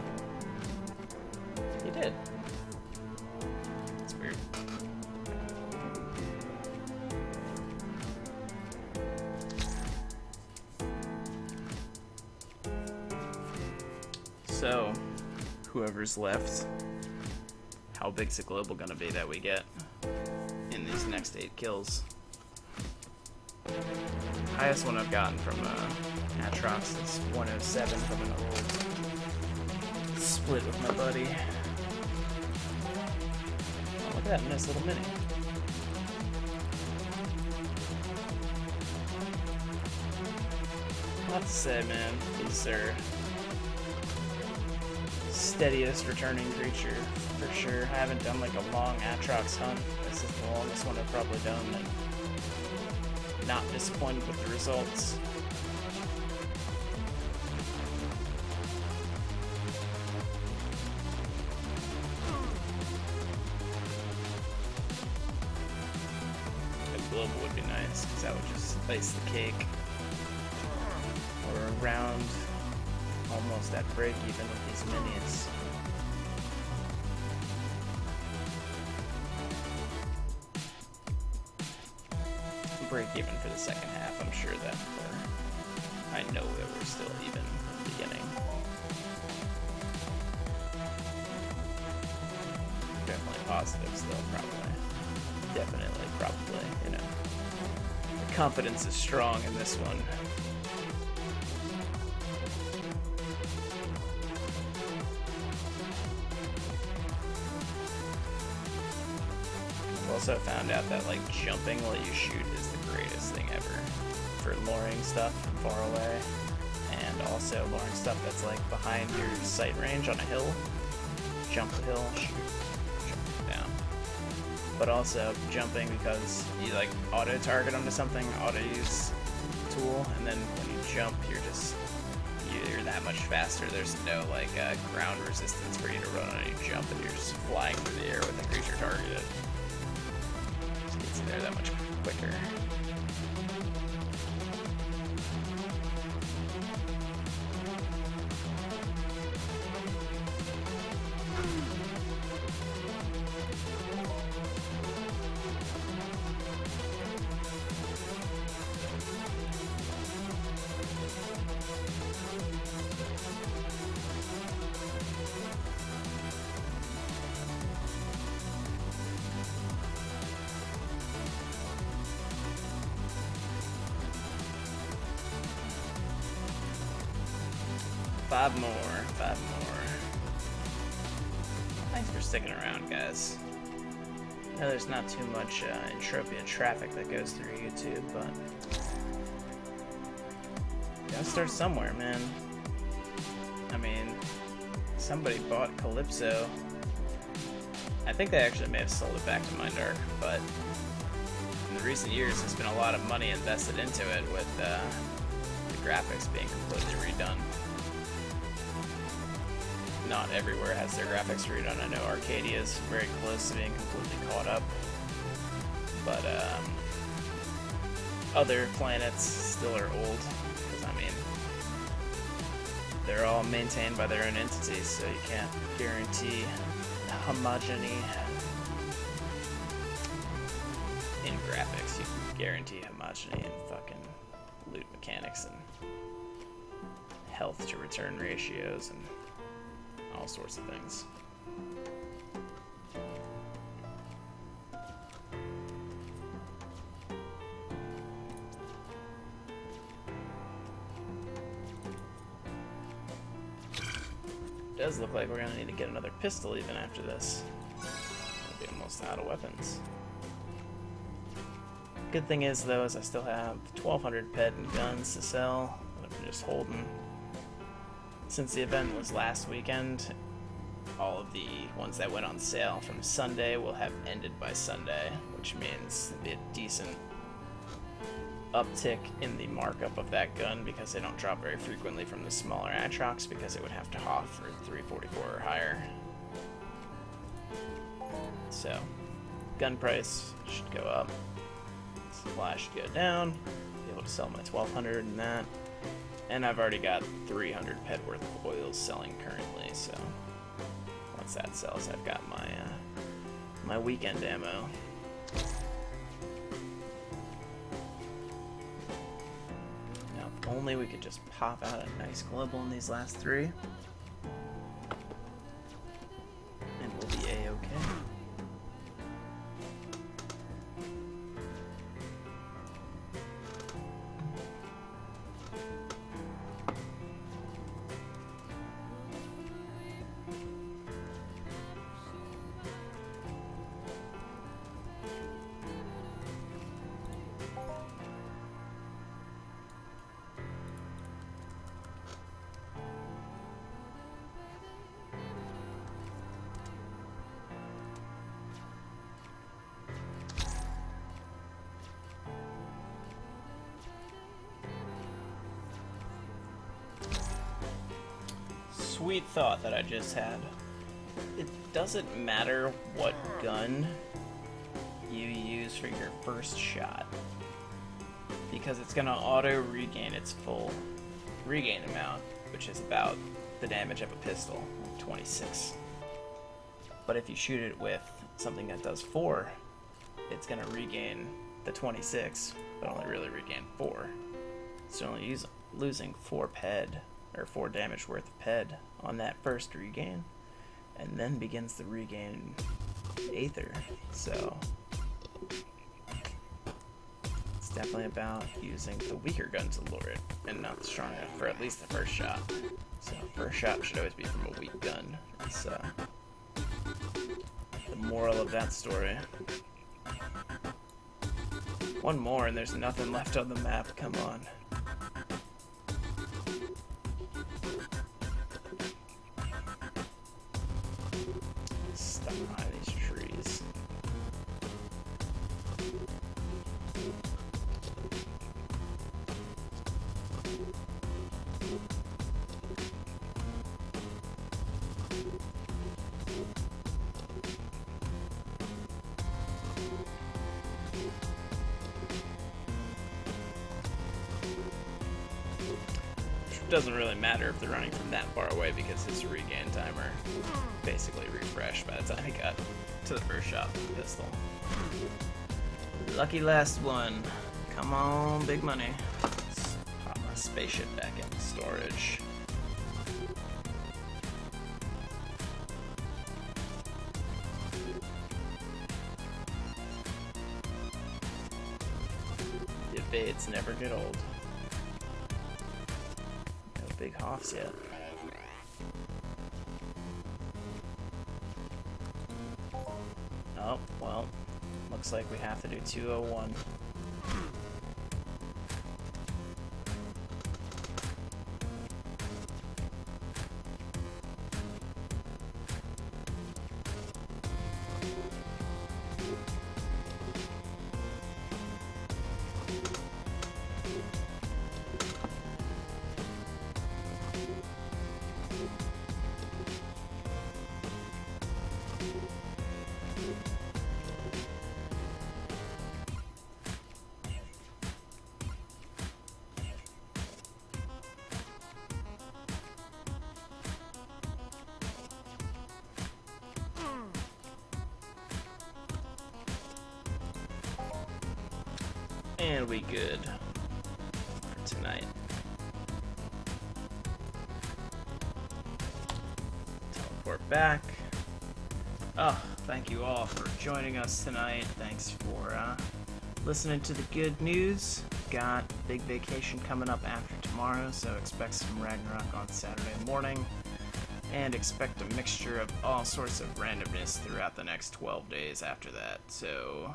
He did. It's weird. So, whoever's left, how big's the global gonna be that we get in these next 8 kills? Highest one I've gotten from Atrox is 107 from an old split with my buddy. Oh, look at that nice little mini. I have to say, man, these are steadiest returning creature for sure. I haven't done like a long Atrox hunt. This is the longest one I've probably done, and not disappointed with the results. A global would be nice, because that would just ice the cake. We're around almost at break even with these minis. Break even for the second half. I'm sure that I know that we're still even in the beginning. Definitely positive still, probably. Definitely, probably, you know. The confidence is strong in this one. Also found out that like jumping while you shoot is the greatest thing ever for luring stuff from far away, and also luring stuff that's like behind your sight range on a hill. Jump the hill, shoot, jump down. But also jumping because you like auto target onto something, auto use tool, and then when you jump, you're that much faster. There's no like ground resistance for you to run on any jump, and you're just flying through the air with the creature targeted. Gets you there that much quicker. 5 more. 5 more. Thanks for sticking around, guys. I know there's not too much entropia traffic that goes through YouTube, but gotta start somewhere, man. I mean, somebody bought Calypso. I think they actually may have sold it back to Mindark, but in the recent years, there's been a lot of money invested into it with the graphics being completely redone. Not everywhere has their graphics redone. I know Arcadia is very close to being completely caught up, but other planets still are old, because I mean, they're all maintained by their own entities, so you can't guarantee homogeneity in graphics. You can guarantee homogeneity in fucking loot mechanics and health to return ratios and all sorts of things. Does look like we're gonna need to get another pistol even after this. We'll be almost out of weapons. Good thing is though, is I still have 1,200 ped and guns to sell that I'm just holding. Since the event was last weekend, all of the ones that went on sale from Sunday will have ended by Sunday, which means there'll be a decent uptick in the markup of that gun because they don't drop very frequently from the smaller Atrox because it would have to HOF for 344 or higher. So, gun price should go up, supply should go down, be able to sell my 1,200 and that. And I've already got 300 ped worth of oils selling currently, so once that sells, I've got my my weekend ammo. Now, if only we could just pop out a nice global in these last 3, and we'll be a-okay. Sweet thought that I just had. It doesn't matter what gun you use for your first shot, because it's gonna auto regain its full regain amount, which is about the damage of a pistol, 26. But if you shoot it with something that does 4, it's gonna regain the 26, but only really regain 4. So only losing 4 ped, or 4 damage worth of ped on that first regain, and then begins the regain Aether. So it's definitely about using the weaker gun to lure it, and not the strong enough for at least the first shot. So first shot should always be from a weak gun. It's the moral of that story. One more and there's nothing left on the map, come on. Stuck behind these trees. Doesn't really matter if they're running from that far away because his regain timer basically refreshed by the time he got to the first shot with the pistol. Lucky last one. Come on, big money. Let's pop my spaceship back into storage. The evades never get old. Big HOFs yet. Oh, well, looks like we have to do 201. And we good for tonight. Teleport back. Oh, thank you all for joining us tonight. Thanks for listening to the good news. Got big vacation coming up after tomorrow, so expect some Ragnarok on Saturday morning. And expect a mixture of all sorts of randomness throughout the next 12 days after that. So,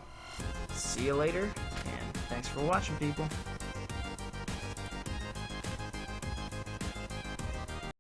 see you later, and thanks for watching, people.